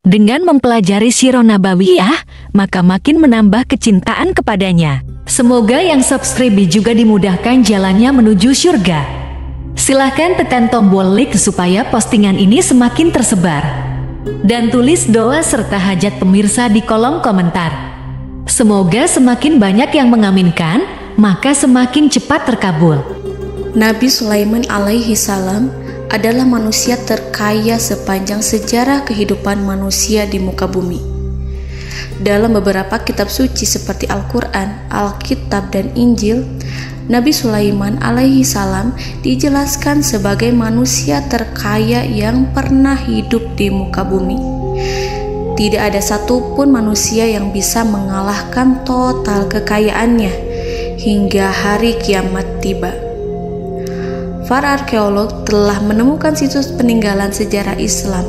Dengan mempelajari Sirah Nabawiyah, maka makin menambah kecintaan kepadanya. Semoga yang subscribe juga dimudahkan jalannya menuju surga. Silahkan tekan tombol like supaya postingan ini semakin tersebar. Dan tulis doa serta hajat pemirsa di kolom komentar. Semoga semakin banyak yang mengaminkan, maka semakin cepat terkabul. Nabi Sulaiman alaihi salam adalah manusia terkaya sepanjang sejarah kehidupan manusia di muka bumi. Dalam beberapa kitab suci seperti Al-Quran, Alkitab, dan Injil, Nabi Sulaiman alaihi salam dijelaskan sebagai manusia terkaya yang pernah hidup di muka bumi. Tidak ada satupun manusia yang bisa mengalahkan total kekayaannya hingga hari kiamat tiba. Para arkeolog telah menemukan situs peninggalan sejarah Islam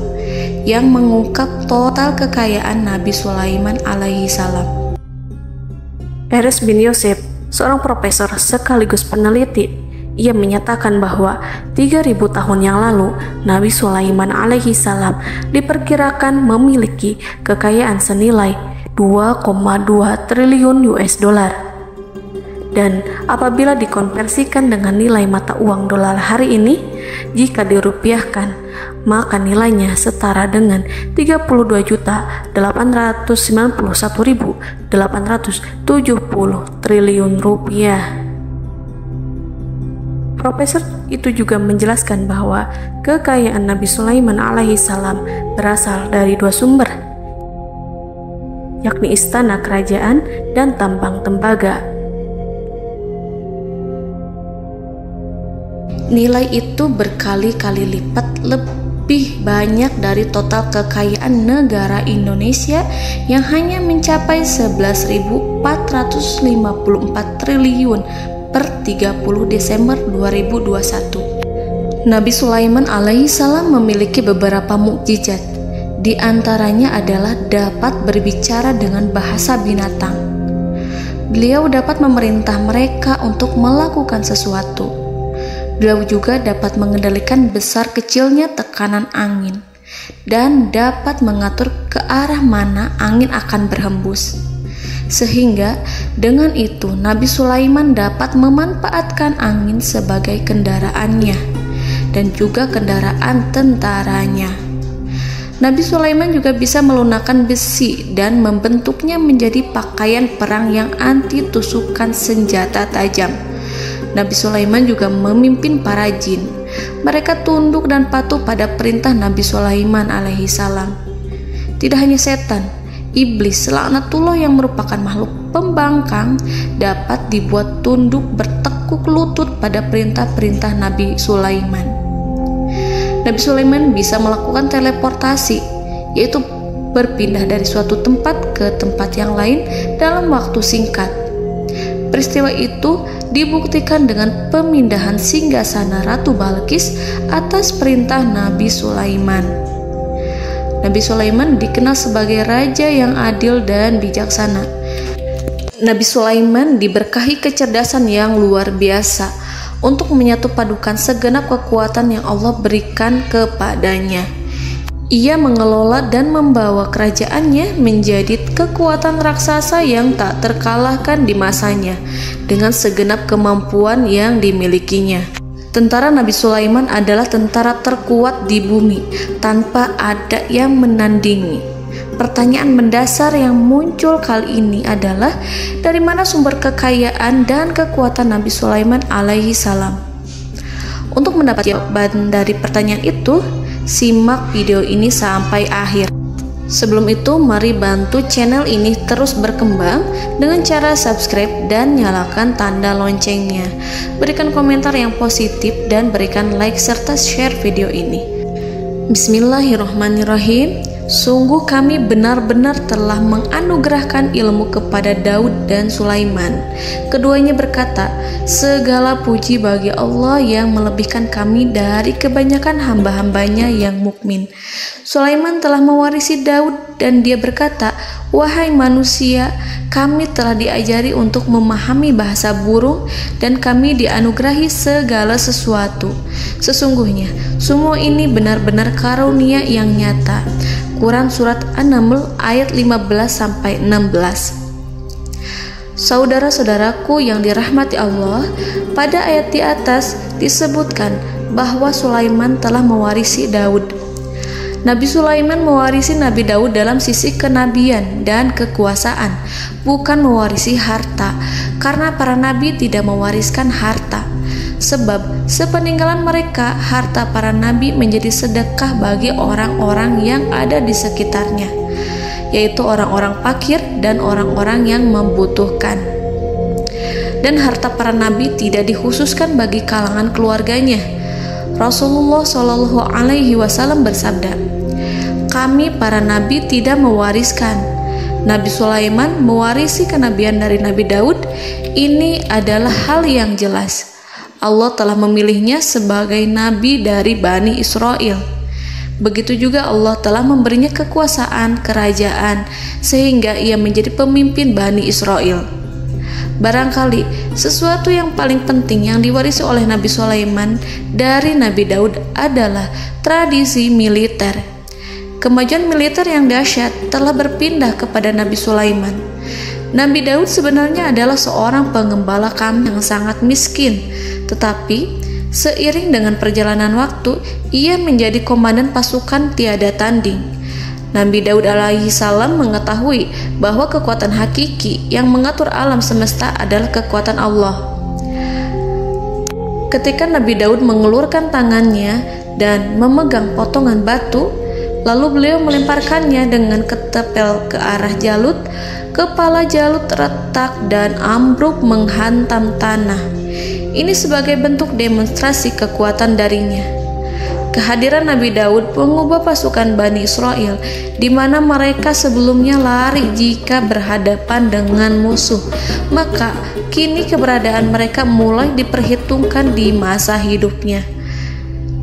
yang mengungkap total kekayaan Nabi Sulaiman alaihi salam. Erez bin Yosef, seorang profesor sekaligus peneliti, ia menyatakan bahwa 3.000 tahun yang lalu Nabi Sulaiman alaihi salam diperkirakan memiliki kekayaan senilai 2,2 triliun US dollar. Dan apabila dikonversikan dengan nilai mata uang dolar hari ini, jika dirupiahkan, maka nilainya setara dengan 32.891.870 triliun rupiah. Profesor itu juga menjelaskan bahwa kekayaan Nabi Sulaiman alaihi salam berasal dari dua sumber, yakni istana kerajaan dan tambang tembaga. Nilai itu berkali-kali lipat lebih banyak dari total kekayaan negara Indonesia yang hanya mencapai 11.454 triliun per 30 Desember 2021. Nabi Sulaiman alaihi salam memiliki beberapa mukjizat. Di antaranya adalah dapat berbicara dengan bahasa binatang. Beliau dapat memerintah mereka untuk melakukan sesuatu. Beliau juga dapat mengendalikan besar kecilnya tekanan angin dan dapat mengatur ke arah mana angin akan berhembus. Sehingga dengan itu Nabi Sulaiman dapat memanfaatkan angin sebagai kendaraannya dan juga kendaraan tentaranya. Nabi Sulaiman juga bisa melunakkan besi dan membentuknya menjadi pakaian perang yang anti tusukan senjata tajam. Nabi Sulaiman juga memimpin para jin. Mereka tunduk dan patuh pada perintah Nabi Sulaiman alaihi salam. Tidak hanya setan, iblis laknatullah yang merupakan makhluk pembangkang dapat dibuat tunduk bertekuk lutut pada perintah-perintah Nabi Sulaiman. Nabi Sulaiman bisa melakukan teleportasi, yaitu berpindah dari suatu tempat ke tempat yang lain dalam waktu singkat. Peristiwa itu dibuktikan dengan pemindahan singgasana Ratu Balqis atas perintah Nabi Sulaiman. Nabi Sulaiman dikenal sebagai raja yang adil dan bijaksana. Nabi Sulaiman diberkahi kecerdasan yang luar biasa untuk menyatu padukan segenap kekuatan yang Allah berikan kepadanya. Ia mengelola dan membawa kerajaannya menjadi kekuatan raksasa yang tak terkalahkan di masanya dengan segenap kemampuan yang dimilikinya. Tentara Nabi Sulaiman adalah tentara terkuat di bumi tanpa ada yang menandingi. Pertanyaan mendasar yang muncul kali ini adalah dari mana sumber kekayaan dan kekuatan Nabi Sulaiman alaihi salam? Untuk mendapat jawaban dari pertanyaan itu, simak video ini sampai akhir. Sebelum itu, mari bantu channel ini terus berkembang dengan cara subscribe dan nyalakan tanda loncengnya. Berikan komentar yang positif dan berikan like serta share video ini. Bismillahirrahmanirrahim. Sungguh kami benar-benar telah menganugerahkan ilmu kepada Daud dan Sulaiman. Keduanya berkata, segala puji bagi Allah yang melebihkan kami dari kebanyakan hamba-hambanya yang mukmin. Sulaiman telah mewarisi Daud dan dia berkata, wahai manusia, kami telah diajari untuk memahami bahasa burung dan kami dianugerahi segala sesuatu. Sesungguhnya semua ini benar-benar karunia yang nyata. Quran Surat An-Naml ayat 15-16. Saudara-saudaraku yang dirahmati Allah, pada ayat di atas disebutkan bahwa Sulaiman telah mewarisi Daud. Nabi Sulaiman mewarisi Nabi Daud dalam sisi kenabian dan kekuasaan, bukan mewarisi harta, karena para nabi tidak mewariskan harta. Sebab sepeninggalan mereka, harta para nabi menjadi sedekah bagi orang-orang yang ada di sekitarnya, yaitu orang-orang fakir dan orang-orang yang membutuhkan. Dan harta para nabi tidak dikhususkan bagi kalangan keluarganya. Rasulullah Shallallahu Alaihi Wasallam bersabda, "Kami para nabi tidak mewariskan." Nabi Sulaiman mewarisi kenabian dari Nabi Daud. Ini adalah hal yang jelas. Allah telah memilihnya sebagai nabi dari Bani Israel. Begitu juga Allah telah memberinya kekuasaan kerajaan sehingga ia menjadi pemimpin Bani Israel. Barangkali sesuatu yang paling penting yang diwarisi oleh Nabi Sulaiman dari Nabi Daud adalah tradisi militer. Kemajuan militer yang dahsyat telah berpindah kepada Nabi Sulaiman. Nabi Daud sebenarnya adalah seorang pengembala kambing yang sangat miskin, tetapi seiring dengan perjalanan waktu, ia menjadi komandan pasukan tiada tanding. Nabi Daud alaihi salam mengetahui bahwa kekuatan hakiki yang mengatur alam semesta adalah kekuatan Allah. Ketika Nabi Daud mengelurkan tangannya dan memegang potongan batu, lalu beliau melemparkannya dengan ketepel ke arah Jalut, kepala Jalut retak dan ambruk menghantam tanah. Ini sebagai bentuk demonstrasi kekuatan darinya. Kehadiran Nabi Daud mengubah pasukan Bani Israel, di mana mereka sebelumnya lari jika berhadapan dengan musuh. Maka kini keberadaan mereka mulai diperhitungkan di masa hidupnya.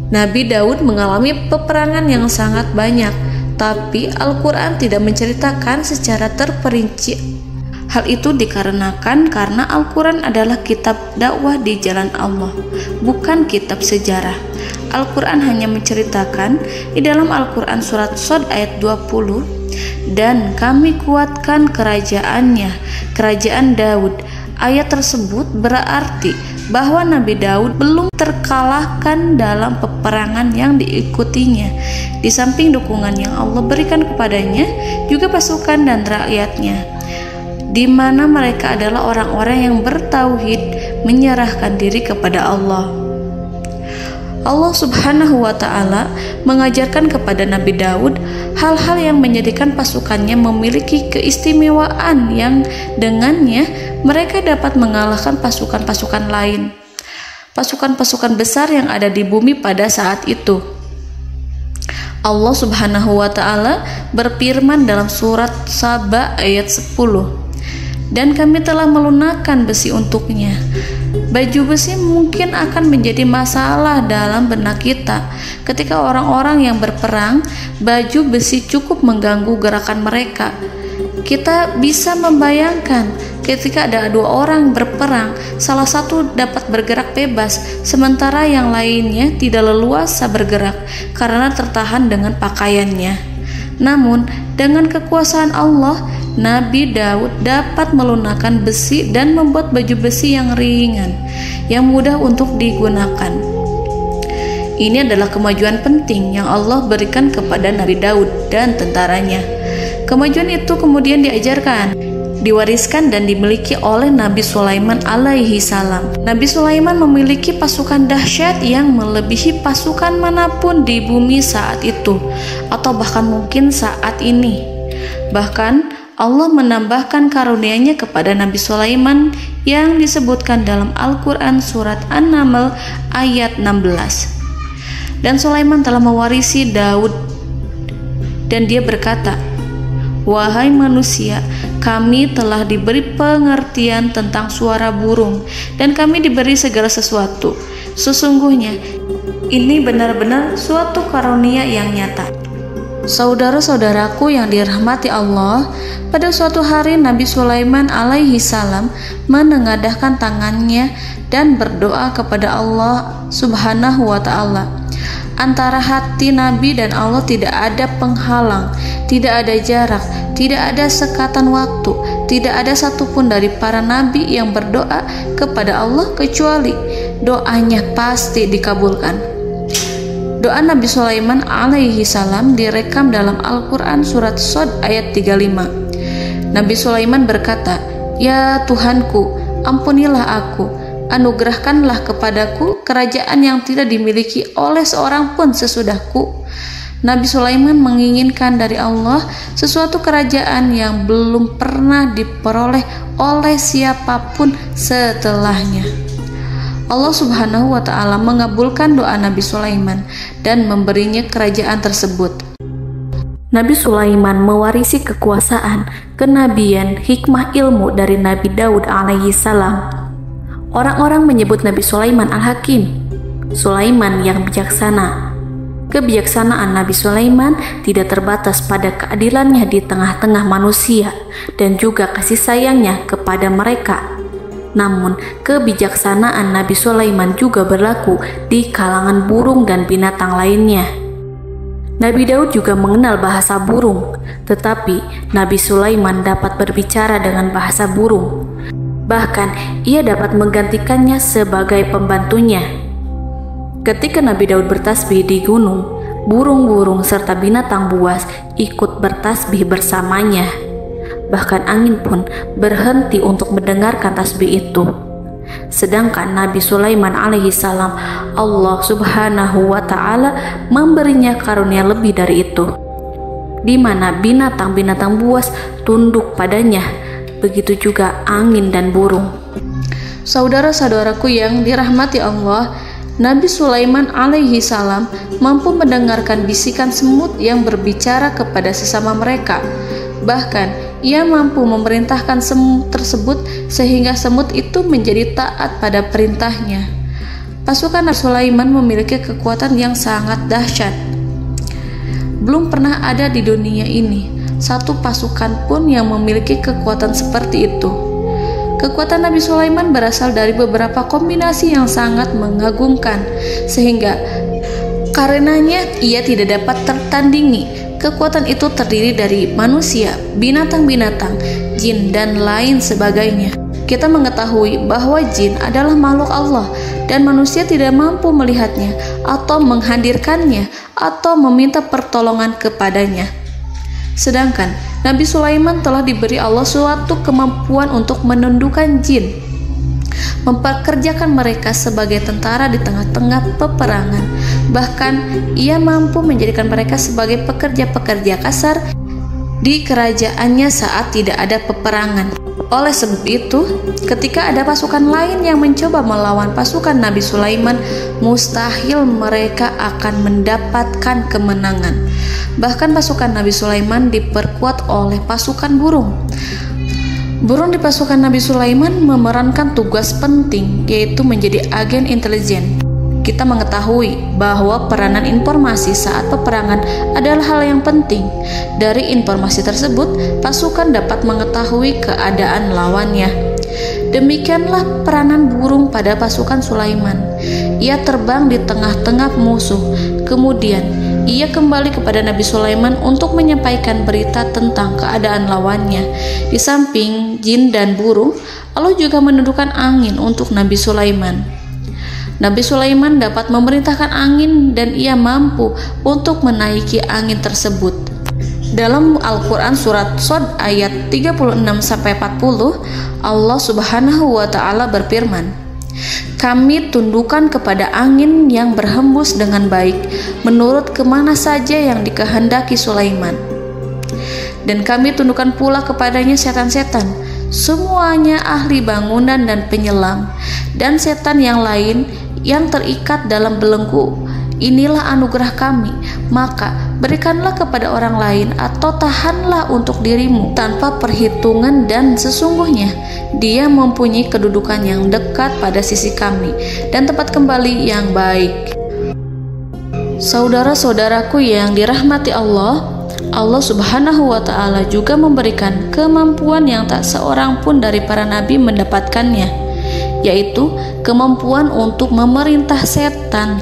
Nabi Daud mengalami peperangan yang sangat banyak, tapi Al-Quran tidak menceritakan secara terperinci. Hal itu dikarenakan karena Al-Quran adalah kitab dakwah di jalan Allah, bukan kitab sejarah. Al-Quran hanya menceritakan di dalam Al-Quran surat Shad ayat 20, "Dan kami kuatkan kerajaannya, kerajaan Daud." Ayat tersebut berarti bahwa Nabi Daud belum terkalahkan dalam peperangan yang diikutinya. Di samping dukungan yang Allah berikan kepadanya, juga pasukan dan rakyatnya, di mana mereka adalah orang-orang yang bertauhid, menyerahkan diri kepada Allah. Allah Subhanahu wa Ta'ala mengajarkan kepada Nabi Daud hal-hal yang menjadikan pasukannya memiliki keistimewaan yang dengannya mereka dapat mengalahkan pasukan-pasukan lain, pasukan-pasukan besar yang ada di bumi pada saat itu. Allah Subhanahu wa Ta'ala berfirman dalam surat Saba ayat 10, "Dan kami telah melunakkan besi untuknya." Baju besi mungkin akan menjadi masalah dalam benak kita. Ketika orang-orang yang berperang, baju besi cukup mengganggu gerakan mereka. Kita bisa membayangkan ketika ada dua orang berperang, salah satu dapat bergerak bebas, sementara yang lainnya tidak leluasa bergerak karena tertahan dengan pakaiannya. Namun, dengan kekuasaan Allah, Nabi Daud dapat melunakkan besi dan membuat baju besi yang ringan, yang mudah untuk digunakan. Ini adalah kemajuan penting yang Allah berikan kepada Nabi Daud dan tentaranya. Kemajuan itu kemudian diajarkan, diwariskan dan dimiliki oleh Nabi Sulaiman alaihi salam. Nabi Sulaiman memiliki pasukan dahsyat yang melebihi pasukan manapun di bumi saat itu, atau bahkan mungkin saat ini. Bahkan Allah menambahkan karunia-Nya kepada Nabi Sulaiman yang disebutkan dalam Al-Quran surat An-Naml ayat 16. Dan Sulaiman telah mewarisi Daud, dan dia berkata, "Wahai manusia, kami telah diberi pengertian tentang suara burung, dan kami diberi segala sesuatu. Sesungguhnya ini benar-benar suatu karunia yang nyata." Saudara-saudaraku yang dirahmati Allah, pada suatu hari Nabi Sulaiman alaihi salam menengadahkan tangannya dan berdoa kepada Allah Subhanahu wa ta'ala. Antara hati Nabi dan Allah tidak ada penghalang, tidak ada jarak, tidak ada sekatan waktu, tidak ada satupun dari para nabi yang berdoa kepada Allah kecuali doanya pasti dikabulkan. Doa Nabi Sulaiman alaihi salam direkam dalam Al-Quran surat Shad ayat 35. Nabi Sulaiman berkata, "Ya Tuhanku, ampunilah aku, anugerahkanlah kepadaku kerajaan yang tidak dimiliki oleh seorang pun sesudahku." Nabi Sulaiman menginginkan dari Allah sesuatu kerajaan yang belum pernah diperoleh oleh siapapun setelahnya. Allah Subhanahu wa ta'ala mengabulkan doa Nabi Sulaiman dan memberinya kerajaan tersebut. Nabi Sulaiman mewarisi kekuasaan, kenabian, hikmah ilmu dari Nabi Daud alaihi salam. Orang-orang menyebut Nabi Sulaiman Al-Hakim, Sulaiman yang bijaksana. Kebijaksanaan Nabi Sulaiman tidak terbatas pada keadilannya di tengah-tengah manusia dan juga kasih sayangnya kepada mereka. Namun, kebijaksanaan Nabi Sulaiman juga berlaku di kalangan burung dan binatang lainnya. Nabi Daud juga mengenal bahasa burung, tetapi Nabi Sulaiman dapat berbicara dengan bahasa burung. Bahkan, ia dapat menggantikannya sebagai pembantunya. Ketika Nabi Daud bertasbih di gunung, burung-burung serta binatang buas ikut bertasbih bersamanya. Bahkan angin pun berhenti untuk mendengarkan tasbih itu. Sedangkan Nabi Sulaiman alaihi salam, Allah Subhanahu wa ta'ala memberinya karunia lebih dari itu, di mana binatang-binatang buas tunduk padanya, begitu juga angin dan burung. Saudara-saudaraku yang dirahmati Allah, Nabi Sulaiman alaihi salam mampu mendengarkan bisikan semut yang berbicara kepada sesama mereka. Bahkan ia mampu memerintahkan semut tersebut sehingga semut itu menjadi taat pada perintahnya. Pasukan Nabi Sulaiman memiliki kekuatan yang sangat dahsyat. Belum pernah ada di dunia ini satu pasukan pun yang memiliki kekuatan seperti itu. Kekuatan Nabi Sulaiman berasal dari beberapa kombinasi yang sangat mengagumkan, sehingga karenanya ia tidak dapat tertandingi. Kekuatan itu terdiri dari manusia, binatang-binatang, jin, dan lain sebagainya. Kita mengetahui bahwa jin adalah makhluk Allah dan manusia tidak mampu melihatnya atau menghadirkannya atau meminta pertolongan kepadanya. Sedangkan Nabi Sulaiman telah diberi Allah suatu kemampuan untuk menundukkan jin, memperkerjakan mereka sebagai tentara di tengah-tengah peperangan. Bahkan ia mampu menjadikan mereka sebagai pekerja-pekerja kasar di kerajaannya saat tidak ada peperangan. Oleh sebab itu, ketika ada pasukan lain yang mencoba melawan pasukan Nabi Sulaiman, mustahil mereka akan mendapatkan kemenangan. Bahkan pasukan Nabi Sulaiman diperkuat oleh pasukan burung. Burung di pasukan Nabi Sulaiman memerankan tugas penting, yaitu menjadi agen intelijen. Kita mengetahui bahwa peranan informasi saat peperangan adalah hal yang penting. Dari informasi tersebut, pasukan dapat mengetahui keadaan lawannya. Demikianlah peranan burung pada pasukan Sulaiman. Ia terbang di tengah-tengah musuh. Kemudian, ia kembali kepada Nabi Sulaiman untuk menyampaikan berita tentang keadaan lawannya. Di samping jin dan burung, Allah juga menundukkan angin untuk Nabi Sulaiman. Nabi Sulaiman dapat memerintahkan angin dan ia mampu untuk menaiki angin tersebut. Dalam Al-Quran surat Shad ayat 36-40, Allah Subhanahu wa ta'ala berfirman, "Kami tundukkan kepada angin yang berhembus dengan baik menurut kemana saja yang dikehendaki Sulaiman. Dan kami tundukkan pula kepadanya setan-setan, semuanya ahli bangunan dan penyelam, dan setan yang lain yang terikat dalam belenggu. Inilah anugerah kami, maka berikanlah kepada orang lain atau tahanlah untuk dirimu tanpa perhitungan, dan sesungguhnya dia mempunyai kedudukan yang dekat pada sisi kami dan tempat kembali yang baik." Saudara-saudaraku yang dirahmati Allah, Allah Subhanahu wa Ta'ala juga memberikan kemampuan yang tak seorang pun dari para nabi mendapatkannya, yaitu kemampuan untuk memerintah setan.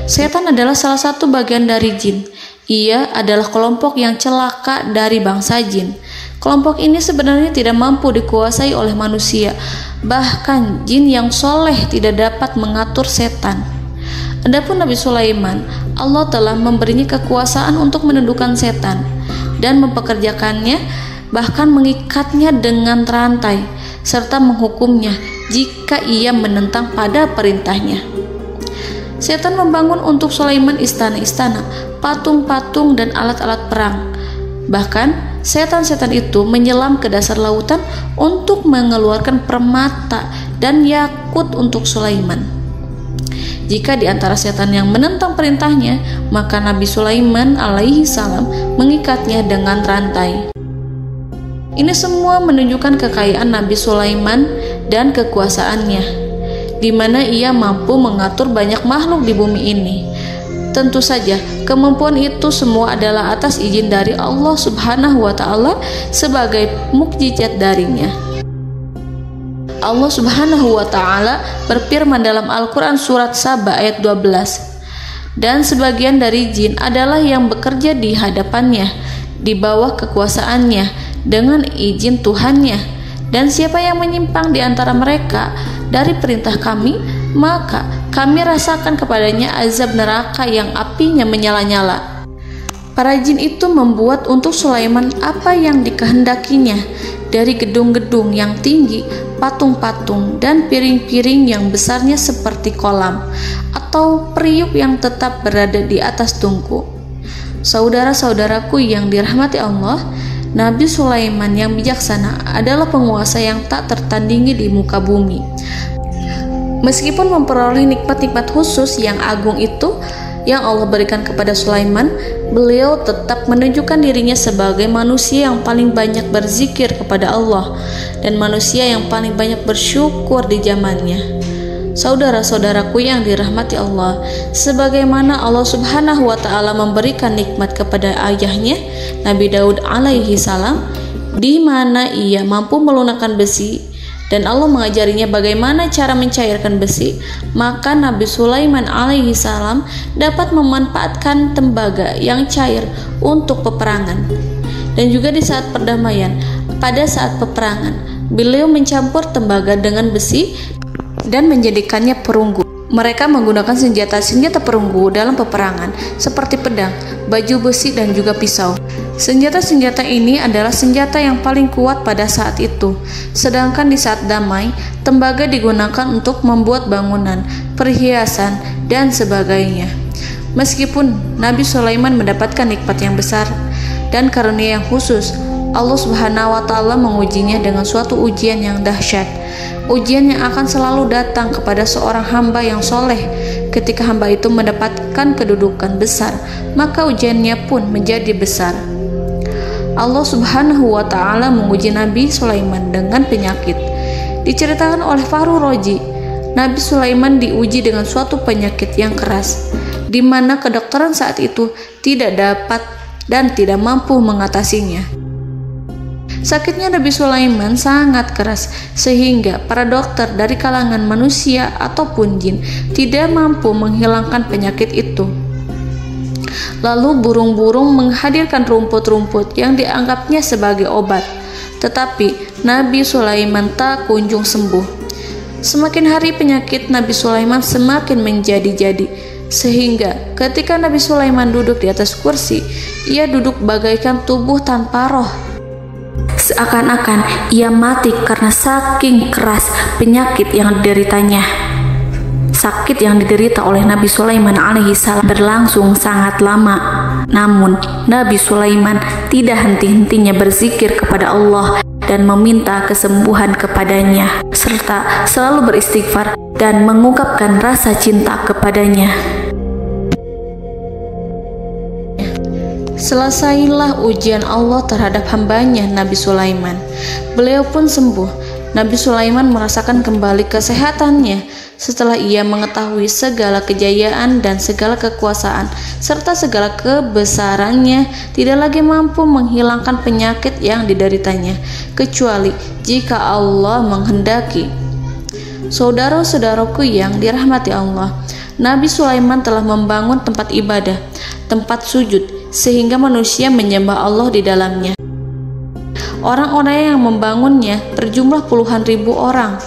Setan adalah salah satu bagian dari jin. Ia adalah kelompok yang celaka dari bangsa jin. Kelompok ini sebenarnya tidak mampu dikuasai oleh manusia. Bahkan jin yang soleh tidak dapat mengatur setan. Adapun Nabi Sulaiman, Allah telah memberinya kekuasaan untuk menundukkan setan dan mempekerjakannya, bahkan mengikatnya dengan rantai serta menghukumnya jika ia menentang pada perintahnya. Setan membangun untuk Sulaiman istana-istana, patung-patung dan alat-alat perang. Bahkan setan-setan itu menyelam ke dasar lautan untuk mengeluarkan permata dan yakut untuk Sulaiman. Jika di antara setan yang menentang perintahnya, maka Nabi Sulaiman alaihi salam mengikatnya dengan rantai. Ini semua menunjukkan kekayaan Nabi Sulaiman dan kekuasaannya, di mana ia mampu mengatur banyak makhluk di bumi ini. Tentu saja, kemampuan itu semua adalah atas izin dari Allah Subhanahu wa Ta'ala sebagai mukjizat darinya. Allah Subhanahu wa Ta'ala berfirman dalam Al-Quran surat Saba ayat 12, dan sebagian dari jin adalah yang bekerja di hadapannya di bawah kekuasaannya dengan izin Tuhannya, dan siapa yang menyimpang di antara mereka dari perintah kami, maka kami rasakan kepadanya azab neraka yang apinya menyala-nyala. Para jin itu membuat untuk Sulaiman apa yang dikehendakinya, dari gedung-gedung yang tinggi, patung-patung, dan piring-piring yang besarnya seperti kolam, atau periuk yang tetap berada di atas tungku. Saudara-saudaraku yang dirahmati Allah, Nabi Sulaiman yang bijaksana adalah penguasa yang tak tertandingi di muka bumi. Meskipun memperoleh nikmat-nikmat khusus yang agung itu yang Allah berikan kepada Sulaiman, beliau tetap menunjukkan dirinya sebagai manusia yang paling banyak berzikir kepada Allah dan manusia yang paling banyak bersyukur di zamannya. Saudara-saudaraku yang dirahmati Allah, sebagaimana Allah Subhanahu wa Ta'ala memberikan nikmat kepada ayahnya Nabi Daud alaihi salam, di mana ia mampu melunakkan besi, dan Allah mengajarinya bagaimana cara mencairkan besi, maka Nabi Sulaiman alaihi salam dapat memanfaatkan tembaga yang cair untuk peperangan. Dan juga di saat perdamaian, pada saat peperangan, beliau mencampur tembaga dengan besi dan menjadikannya perunggu. Mereka menggunakan senjata-senjata perunggu dalam peperangan seperti pedang, baju besi, dan juga pisau. Senjata-senjata ini adalah senjata yang paling kuat pada saat itu. Sedangkan di saat damai, tembaga digunakan untuk membuat bangunan, perhiasan, dan sebagainya. Meskipun Nabi Sulaiman mendapatkan nikmat yang besar dan karunia yang khusus, Allah Subhanahu wa Ta'ala mengujinya dengan suatu ujian yang dahsyat. Ujian yang akan selalu datang kepada seorang hamba yang soleh. Ketika hamba itu mendapatkan kedudukan besar, maka ujiannya pun menjadi besar. Allah Subhanahu wa Ta'ala menguji Nabi Sulaiman dengan penyakit. Diceritakan oleh Fahru Roji, Nabi Sulaiman diuji dengan suatu penyakit yang keras, di mana kedokteran saat itu tidak dapat dan tidak mampu mengatasinya. Sakitnya Nabi Sulaiman sangat keras sehingga para dokter dari kalangan manusia ataupun jin tidak mampu menghilangkan penyakit itu. Lalu burung-burung menghadirkan rumput-rumput yang dianggapnya sebagai obat, tetapi Nabi Sulaiman tak kunjung sembuh. Semakin hari penyakit Nabi Sulaiman semakin menjadi-jadi, sehingga ketika Nabi Sulaiman duduk di atas kursi, ia duduk bagaikan tubuh tanpa roh. Seakan-akan ia mati karena saking keras penyakit yang dideritanya. Sakit yang diderita oleh Nabi Sulaiman alaihi salam berlangsung sangat lama. Namun Nabi Sulaiman tidak henti-hentinya berzikir kepada Allah dan meminta kesembuhan kepadanya, serta selalu beristighfar dan mengungkapkan rasa cinta kepadanya. Selesailah ujian Allah terhadap hambanya Nabi Sulaiman. Beliau pun sembuh Nabi Sulaiman merasakan kembali kesehatannya setelah ia mengetahui segala kejayaan dan segala kekuasaan serta segala kebesarannya tidak lagi mampu menghilangkan penyakit yang dideritanya kecuali jika Allah menghendaki. Saudara-saudaraku yang dirahmati Allah, Nabi Sulaiman telah membangun tempat ibadah, tempat sujud, sehingga manusia menyembah Allah di dalamnya. Orang-orang yang membangunnya berjumlah puluhan ribu orang.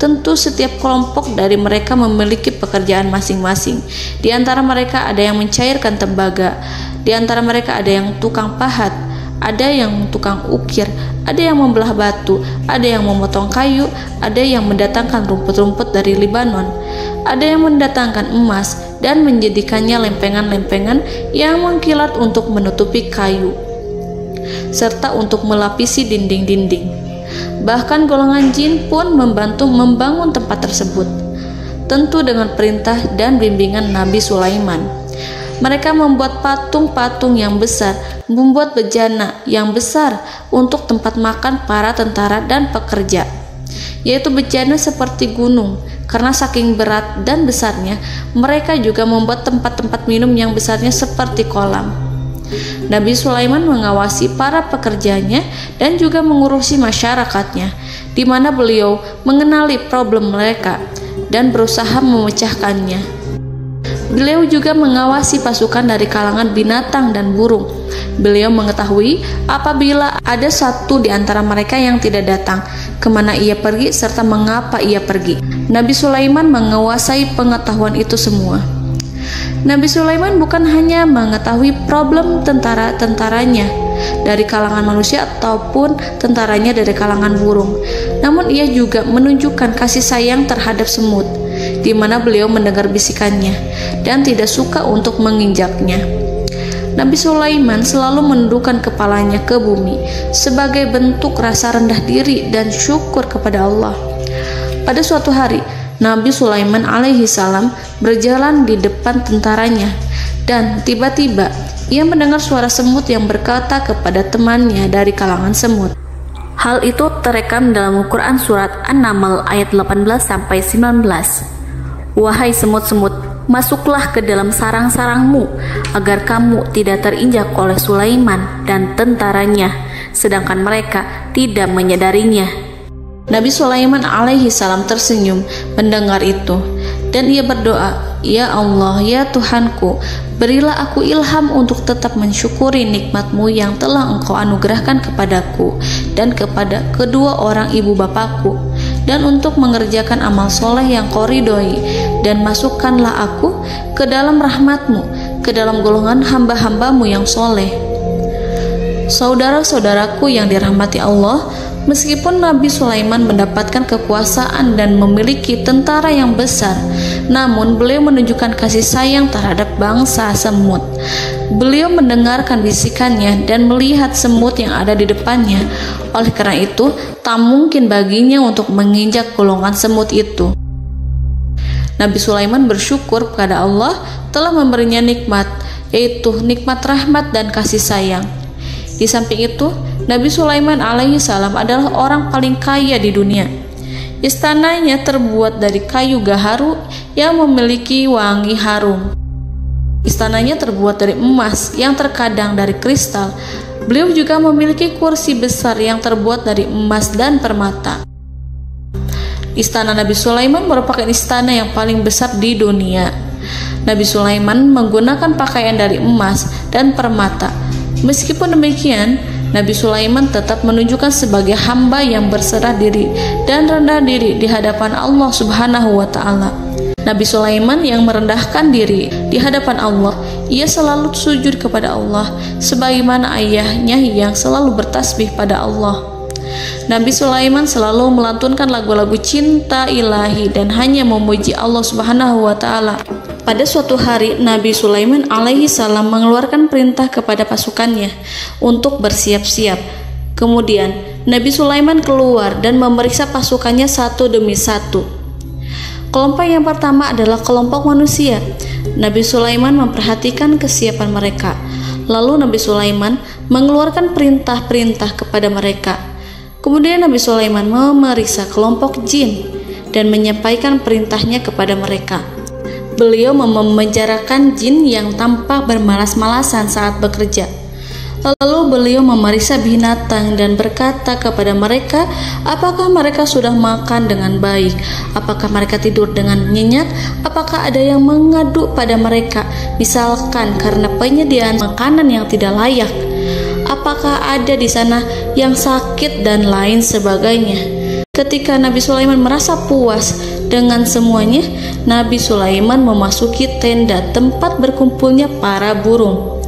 Tentu setiap kelompok dari mereka memiliki pekerjaan masing-masing. Di antara mereka ada yang mencairkan tembaga, di antara mereka ada yang tukang pahat, ada yang tukang ukir, ada yang membelah batu, ada yang memotong kayu, ada yang mendatangkan rumput-rumput dari Libanon, ada yang mendatangkan emas dan menjadikannya lempengan-lempengan yang mengkilat untuk menutupi kayu serta untuk melapisi dinding-dinding. Bahkan golongan jin pun membantu membangun tempat tersebut, tentu dengan perintah dan bimbingan Nabi Sulaiman. Mereka membuat patung-patung yang besar, membuat bejana yang besar untuk tempat makan para tentara dan pekerja, yaitu bejana seperti gunung. Karena saking berat dan besarnya, mereka juga membuat tempat-tempat minum yang besarnya seperti kolam. Nabi Sulaiman mengawasi para pekerjanya dan juga mengurusi masyarakatnya, di mana beliau mengenali problem mereka dan berusaha memecahkannya. Beliau juga mengawasi pasukan dari kalangan binatang dan burung. Beliau mengetahui apabila ada satu di antara mereka yang tidak datang, kemana ia pergi serta mengapa ia pergi. Nabi Sulaiman menguasai pengetahuan itu semua. Nabi Sulaiman bukan hanya mengetahui problem tentara-tentaranya dari kalangan manusia ataupun tentaranya dari kalangan burung, namun ia juga menunjukkan kasih sayang terhadap semut, di mana beliau mendengar bisikannya dan tidak suka untuk menginjaknya. Nabi Sulaiman selalu menundukkan kepalanya ke bumi sebagai bentuk rasa rendah diri dan syukur kepada Allah. Pada suatu hari, Nabi Sulaiman alaihi salam berjalan di depan tentaranya dan tiba-tiba ia mendengar suara semut yang berkata kepada temannya dari kalangan semut. Hal itu terekam dalam Al-Quran surat An-Naml ayat 18-19. Wahai semut-semut, masuklah ke dalam sarang-sarangmu agar kamu tidak terinjak oleh Sulaiman dan tentaranya, sedangkan mereka tidak menyadarinya. Nabi Sulaiman alaihi salam tersenyum mendengar itu dan ia berdoa, "Ya Allah, ya Tuhanku, berilah aku ilham untuk tetap mensyukuri nikmat-Mu yang telah Engkau anugerahkan kepadaku dan kepada kedua orang ibu bapakku, dan untuk mengerjakan amal soleh yang Kau ridhoi, dan masukkanlah aku ke dalam rahmat-Mu, ke dalam golongan hamba-hamba-Mu yang soleh." Saudara-saudaraku yang dirahmati Allah, meskipun Nabi Sulaiman mendapatkan kekuasaan dan memiliki tentara yang besar, namun beliau menunjukkan kasih sayang terhadap bangsa semut. Beliau mendengarkan bisikannya dan melihat semut yang ada di depannya. Oleh karena itu, tak mungkin baginya untuk menginjak golongan semut itu. Nabi Sulaiman bersyukur kepada Allah telah memberinya nikmat, yaitu nikmat rahmat dan kasih sayang. Di samping itu, Nabi Sulaiman alaihi salam adalah orang paling kaya di dunia. Istananya terbuat dari kayu gaharu yang memiliki wangi harum. Istananya terbuat dari emas yang terkadang dari kristal. Beliau juga memiliki kursi besar yang terbuat dari emas dan permata. Istana Nabi Sulaiman merupakan istana yang paling besar di dunia. Nabi Sulaiman menggunakan pakaian dari emas dan permata. Meskipun demikian, Nabi Sulaiman tetap menunjukkan sebagai hamba yang berserah diri dan rendah diri di hadapan Allah Subhanahu wa Ta'ala. Nabi Sulaiman yang merendahkan diri di hadapan Allah, ia selalu sujud kepada Allah, sebagaimana ayahnya yang selalu bertasbih pada Allah. Nabi Sulaiman selalu melantunkan lagu-lagu cinta ilahi dan hanya memuji Allah Subhanahu wa Ta'ala. Pada suatu hari, Nabi Sulaiman alaihi salam mengeluarkan perintah kepada pasukannya untuk bersiap-siap. Kemudian, Nabi Sulaiman keluar dan memeriksa pasukannya satu demi satu. Kelompok yang pertama adalah kelompok manusia. Nabi Sulaiman memperhatikan kesiapan mereka. Lalu Nabi Sulaiman mengeluarkan perintah-perintah kepada mereka. Kemudian Nabi Sulaiman memeriksa kelompok jin dan menyampaikan perintahnya kepada mereka. Beliau memenjarakan jin yang tampak bermalas-malasan saat bekerja. Lalu beliau memeriksa binatang dan berkata kepada mereka, apakah mereka sudah makan dengan baik? Apakah mereka tidur dengan nyenyak? Apakah ada yang mengadu pada mereka, misalkan karena penyediaan makanan yang tidak layak? Apakah ada di sana yang sakit dan lain sebagainya? Ketika Nabi Sulaiman merasa puas dengan semuanya, Nabi Sulaiman memasuki tenda tempat berkumpulnya para burung.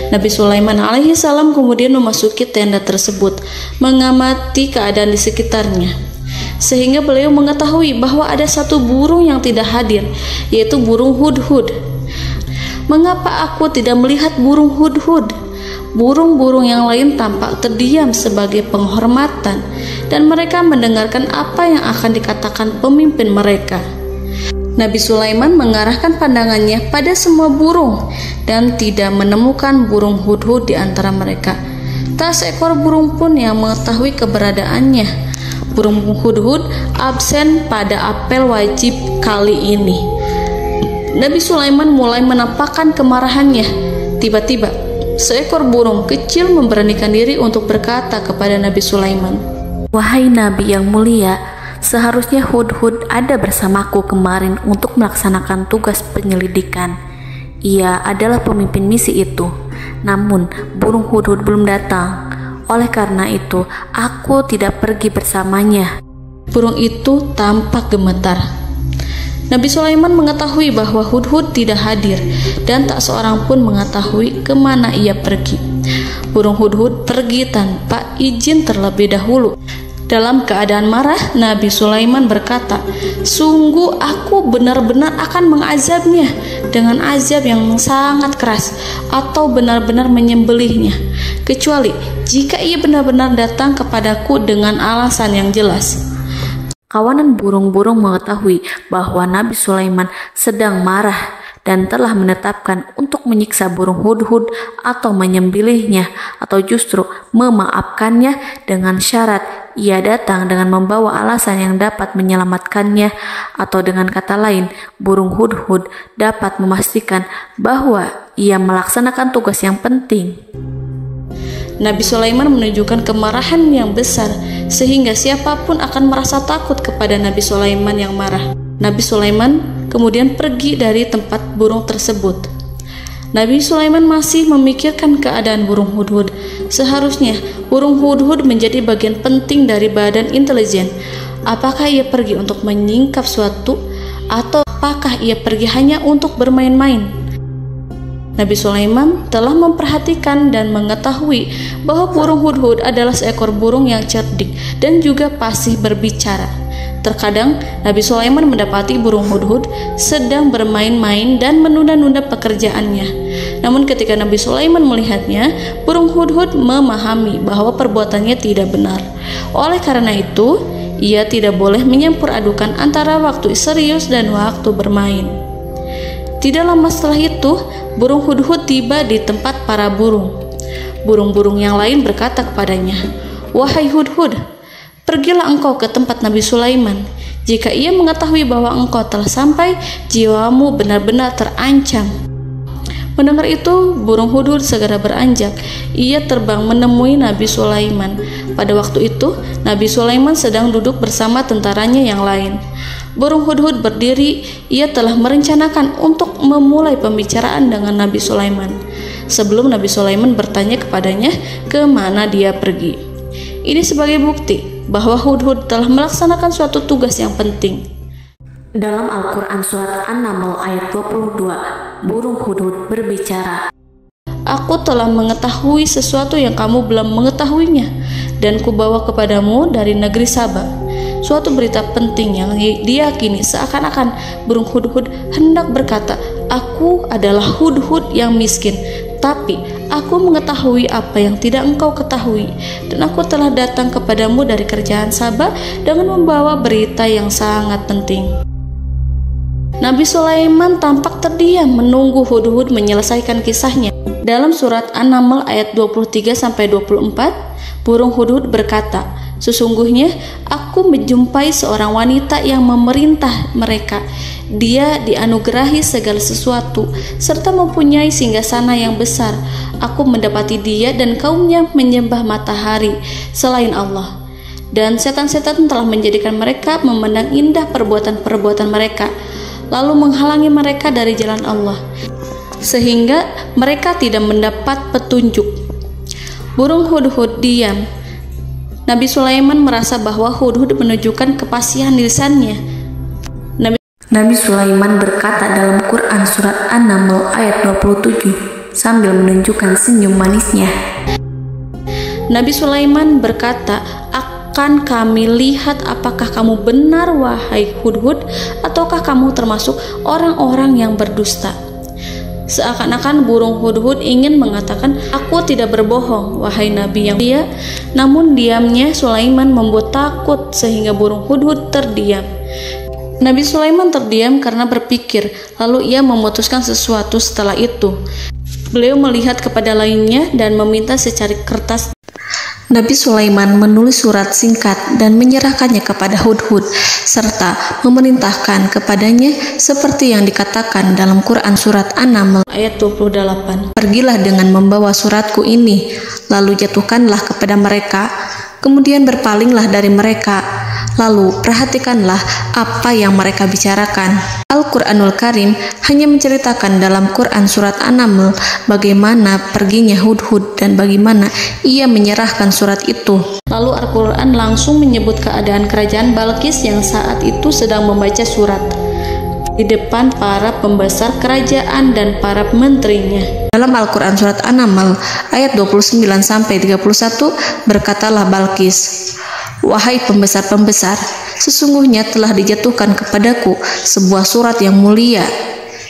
Nabi Sulaiman alaihi salam kemudian memasuki tenda tersebut, mengamati keadaan di sekitarnya, sehingga beliau mengetahui bahwa ada satu burung yang tidak hadir, yaitu burung hudhud. Mengapa aku tidak melihat burung hudhud? Burung-burung yang lain tampak terdiam sebagai penghormatan, dan mereka mendengarkan apa yang akan dikatakan pemimpin mereka. Nabi Sulaiman mengarahkan pandangannya pada semua burung dan tidak menemukan burung hudhud di antara mereka. Tak seekor burung pun yang mengetahui keberadaannya. Burung hudhud absen pada apel wajib kali ini. Nabi Sulaiman mulai menampakkan kemarahannya. Tiba-tiba, seekor burung kecil memberanikan diri untuk berkata kepada Nabi Sulaiman, "Wahai Nabi yang mulia, seharusnya hudhud ada bersamaku kemarin untuk melaksanakan tugas penyelidikan. Ia adalah pemimpin misi itu. Namun, burung hudhud belum datang. Oleh karena itu, aku tidak pergi bersamanya." Burung itu tampak gemetar. Nabi Sulaiman mengetahui bahwa hudhud tidak hadir dan tak seorang pun mengetahui kemana ia pergi. Burung hudhud pergi tanpa izin terlebih dahulu. Dalam keadaan marah, Nabi Sulaiman berkata, "Sungguh aku benar-benar akan mengazabnya dengan azab yang sangat keras atau benar-benar menyembelihnya, kecuali jika ia benar-benar datang kepadaku dengan alasan yang jelas." Kawanan burung-burung mengetahui bahwa Nabi Sulaiman sedang marah dan telah menetapkan untuk menyiksa burung hudhud atau menyembelihnya atau justru memaafkannya dengan syarat ia datang dengan membawa alasan yang dapat menyelamatkannya, atau dengan kata lain, burung hudhud dapat memastikan bahwa ia melaksanakan tugas yang penting. Nabi Sulaiman menunjukkan kemarahan yang besar sehingga siapapun akan merasa takut kepada Nabi Sulaiman yang marah. Nabi Sulaiman kemudian pergi dari tempat burung tersebut. Nabi Sulaiman masih memikirkan keadaan burung hudhud. Seharusnya burung hudhud menjadi bagian penting dari badan intelijen. Apakah ia pergi untuk menyingkap suatu, atau apakah ia pergi hanya untuk bermain-main? Nabi Sulaiman telah memperhatikan dan mengetahui bahwa burung hudhud adalah seekor burung yang cerdik dan juga fasih berbicara. Terkadang Nabi Sulaiman mendapati burung hudhud sedang bermain-main dan menunda-nunda pekerjaannya. Namun ketika Nabi Sulaiman melihatnya, burung hudhud memahami bahwa perbuatannya tidak benar. Oleh karena itu, ia tidak boleh menyampur adukan antara waktu serius dan waktu bermain. Tidak lama setelah itu, burung hudhud tiba di tempat para burung. Burung-burung yang lain berkata kepadanya, "Wahai hudhud, pergilah engkau ke tempat Nabi Sulaiman. Jika ia mengetahui bahwa engkau telah sampai, jiwamu benar-benar terancam." Mendengar itu, burung hudhud segera beranjak. Ia terbang menemui Nabi Sulaiman. Pada waktu itu, Nabi Sulaiman sedang duduk bersama tentaranya yang lain. Burung hudhud berdiri. Ia telah merencanakan untuk memulai pembicaraan dengan Nabi Sulaiman sebelum Nabi Sulaiman bertanya kepadanya kemana dia pergi. Ini sebagai bukti bahwa hudhud telah melaksanakan suatu tugas yang penting. Dalam Al-Quran Surat An-Naml ayat 22, burung hudhud berbicara, "Aku telah mengetahui sesuatu yang kamu belum mengetahuinya, dan kubawa kepadamu dari negeri Saba suatu berita penting yang diyakini seakan-akan burung hudhud hendak berkata, 'Aku adalah hudhud yang miskin, tapi aku mengetahui apa yang tidak engkau ketahui, dan aku telah datang kepadamu dari kerajaan Saba dengan membawa berita yang sangat penting.'" Nabi Sulaiman tampak terdiam menunggu hudhud menyelesaikan kisahnya. Dalam surat An-Naml ayat 23-24, burung hudhud berkata, Sesungguhnya aku menjumpai seorang wanita yang memerintah mereka. Dia dianugerahi segala sesuatu serta mempunyai singgasana yang besar. Aku mendapati dia dan kaumnya menyembah matahari selain Allah. Dan setan-setan telah menjadikan mereka memandang indah perbuatan-perbuatan mereka, lalu menghalangi mereka dari jalan Allah, sehingga mereka tidak mendapat petunjuk. Burung hudhud diam. Nabi Sulaiman merasa bahwa hudhud menunjukkan kepasihan lisannya. Nabi Sulaiman berkata dalam Quran surat An-Naml ayat 27 sambil menunjukkan senyum manisnya. Nabi Sulaiman berkata, "Akan kami lihat apakah kamu benar wahai hudhud, ataukah kamu termasuk orang-orang yang berdusta." Seakan-akan burung hudhud ingin mengatakan, "Aku tidak berbohong, wahai Nabi yang mulia." Namun diamnya Sulaiman membuat takut sehingga burung hudhud terdiam. Nabi Sulaiman terdiam karena berpikir, lalu ia memutuskan sesuatu setelah itu. Beliau melihat kepada lainnya dan meminta secari kertas. Nabi Sulaiman menulis surat singkat dan menyerahkannya kepada hudhud serta memerintahkan kepadanya seperti yang dikatakan dalam Quran surat An-Naml ayat 28. "Pergilah dengan membawa suratku ini, lalu jatuhkanlah kepada mereka, kemudian berpalinglah dari mereka, lalu perhatikanlah apa yang mereka bicarakan." Al-Quranul Karim hanya menceritakan dalam Quran surat An-Naml bagaimana perginya hudhud dan bagaimana ia menyerahkan surat itu. Lalu Al-Quran langsung menyebut keadaan kerajaan Balqis yang saat itu sedang membaca surat di depan para pembesar kerajaan dan para menterinya. Dalam Al-Quran surat An-Naml ayat 29-31 berkatalah Balqis, "Wahai pembesar-pembesar, sesungguhnya telah dijatuhkan kepadaku sebuah surat yang mulia.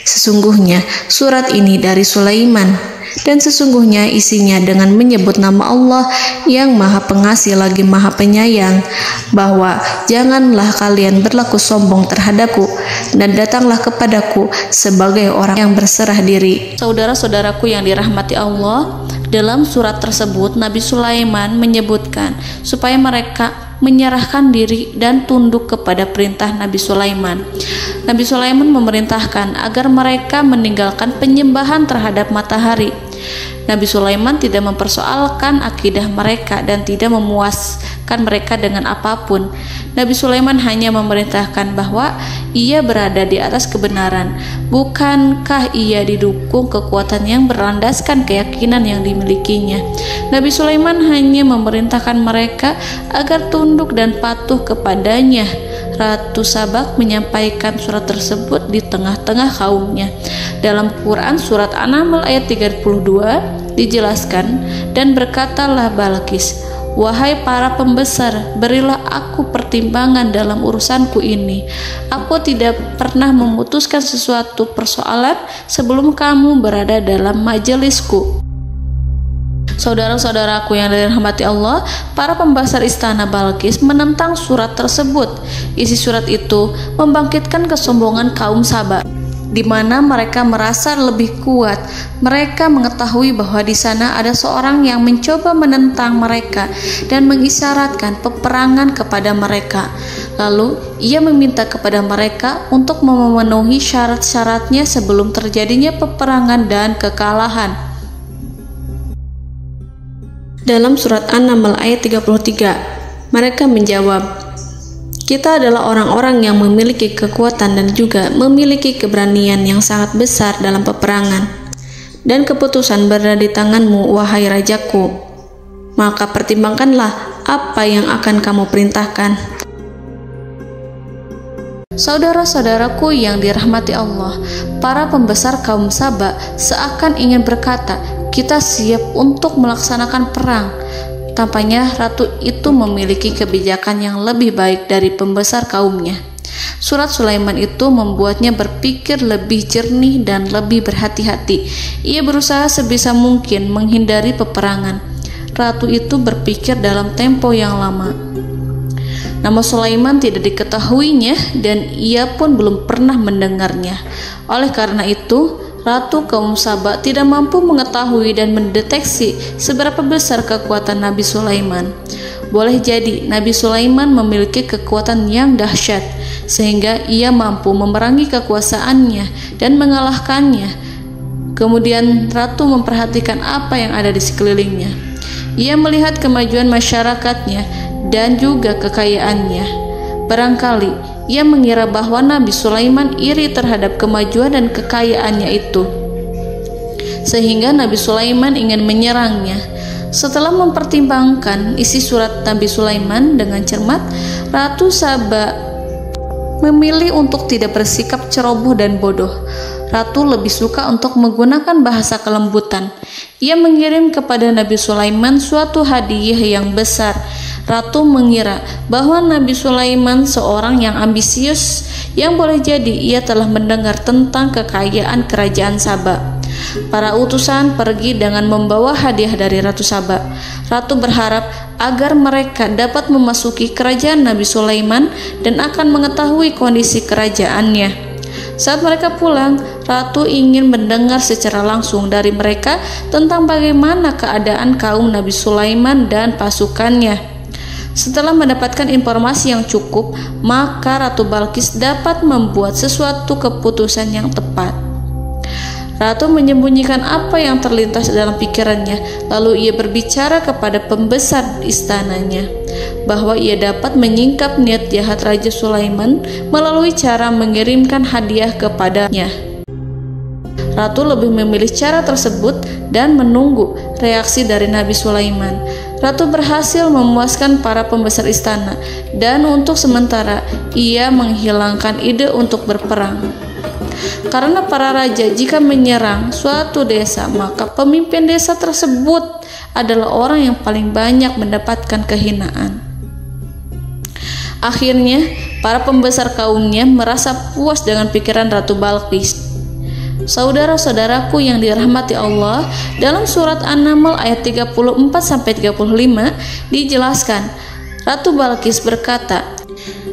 Sesungguhnya surat ini dari Sulaiman, dan sesungguhnya isinya dengan menyebut nama Allah yang Maha Pengasih lagi Maha Penyayang, bahwa janganlah kalian berlaku sombong terhadapku, dan datanglah kepadaku sebagai orang yang berserah diri." Saudara-saudaraku yang dirahmati Allah, dalam surat tersebut Nabi Sulaiman menyebutkan supaya mereka menyerahkan diri dan tunduk kepada perintah Nabi Sulaiman. Nabi Sulaiman memerintahkan agar mereka meninggalkan penyembahan terhadap matahari. Nabi Sulaiman tidak mempersoalkan akidah mereka dan tidak memuaskan mereka dengan apapun. Nabi Sulaiman hanya memerintahkan bahwa ia berada di atas kebenaran. Bukankah ia didukung kekuatan yang berlandaskan keyakinan yang dimilikinya? Nabi Sulaiman hanya memerintahkan mereka agar tunduk dan patuh kepadanya. Ratu Sabak menyampaikan surat tersebut di tengah-tengah kaumnya. Dalam Quran surat An-Naml ayat 32 dijelaskan, "Dan berkatalah Balqis, wahai para pembesar, berilah aku pertimbangan dalam urusanku ini. Aku tidak pernah memutuskan sesuatu persoalan sebelum kamu berada dalam majelisku." Saudara-saudaraku yang dirahmati Allah, para pembesar istana Balqis menentang surat tersebut. Isi surat itu membangkitkan kesombongan kaum Sabak, di mana mereka merasa lebih kuat. Mereka mengetahui bahwa di sana ada seorang yang mencoba menentang mereka dan mengisyaratkan peperangan kepada mereka. Lalu ia meminta kepada mereka untuk memenuhi syarat-syaratnya sebelum terjadinya peperangan dan kekalahan. Dalam surat An-Naml ayat 33, mereka menjawab, "Kita adalah orang-orang yang memiliki kekuatan dan juga memiliki keberanian yang sangat besar dalam peperangan. Dan keputusan berada di tanganmu, wahai rajaku. Maka pertimbangkanlah apa yang akan kamu perintahkan." Saudara-saudaraku yang dirahmati Allah, para pembesar kaum Sabak seakan ingin berkata, "Kita siap untuk melaksanakan perang." Tampaknya ratu itu memiliki kebijakan yang lebih baik dari pembesar kaumnya. Surat Sulaiman itu membuatnya berpikir lebih jernih dan lebih berhati-hati. Ia berusaha sebisa mungkin menghindari peperangan. Ratu itu berpikir dalam tempo yang lama. Nama Sulaiman tidak diketahuinya dan ia pun belum pernah mendengarnya. Oleh karena itu, Ratu kaum Sabak tidak mampu mengetahui dan mendeteksi seberapa besar kekuatan Nabi Sulaiman. boleh jadi Nabi Sulaiman memiliki kekuatan yang dahsyat sehingga ia mampu memerangi kekuasaannya dan mengalahkannya. Kemudian ratu memperhatikan apa yang ada di sekelilingnya. Ia melihat kemajuan masyarakatnya dan juga kekayaannya. Barangkali ia mengira bahwa Nabi Sulaiman iri terhadap kemajuan dan kekayaannya itu, sehingga Nabi Sulaiman ingin menyerangnya. Setelah mempertimbangkan isi surat Nabi Sulaiman dengan cermat, Ratu Saba memilih untuk tidak bersikap ceroboh dan bodoh. Ratu lebih suka untuk menggunakan bahasa kelembutan. Ia mengirim kepada Nabi Sulaiman suatu hadiah yang besar. Ratu mengira bahwa Nabi Sulaiman seorang yang ambisius, yang boleh jadi ia telah mendengar tentang kekayaan kerajaan Saba. Para utusan pergi dengan membawa hadiah dari Ratu Saba. Ratu berharap agar mereka dapat memasuki kerajaan Nabi Sulaiman dan akan mengetahui kondisi kerajaannya. Saat mereka pulang, Ratu ingin mendengar secara langsung dari mereka tentang bagaimana keadaan kaum Nabi Sulaiman dan pasukannya. Setelah mendapatkan informasi yang cukup, maka Ratu Balqis dapat membuat sesuatu keputusan yang tepat. Ratu menyembunyikan apa yang terlintas dalam pikirannya, lalu ia berbicara kepada pembesar istananya bahwa ia dapat menyingkap niat jahat Raja Sulaiman melalui cara mengirimkan hadiah kepadanya. Ratu lebih memilih cara tersebut dan menunggu reaksi dari Nabi Sulaiman. Ratu berhasil memuaskan para pembesar istana, dan untuk sementara ia menghilangkan ide untuk berperang. Karena para raja jika menyerang suatu desa, maka pemimpin desa tersebut adalah orang yang paling banyak mendapatkan kehinaan. Akhirnya, para pembesar kaumnya merasa puas dengan pikiran Ratu Balqis. Saudara-saudaraku yang dirahmati Allah, dalam surat An-Naml ayat 34-35 dijelaskan, Ratu Balqis berkata,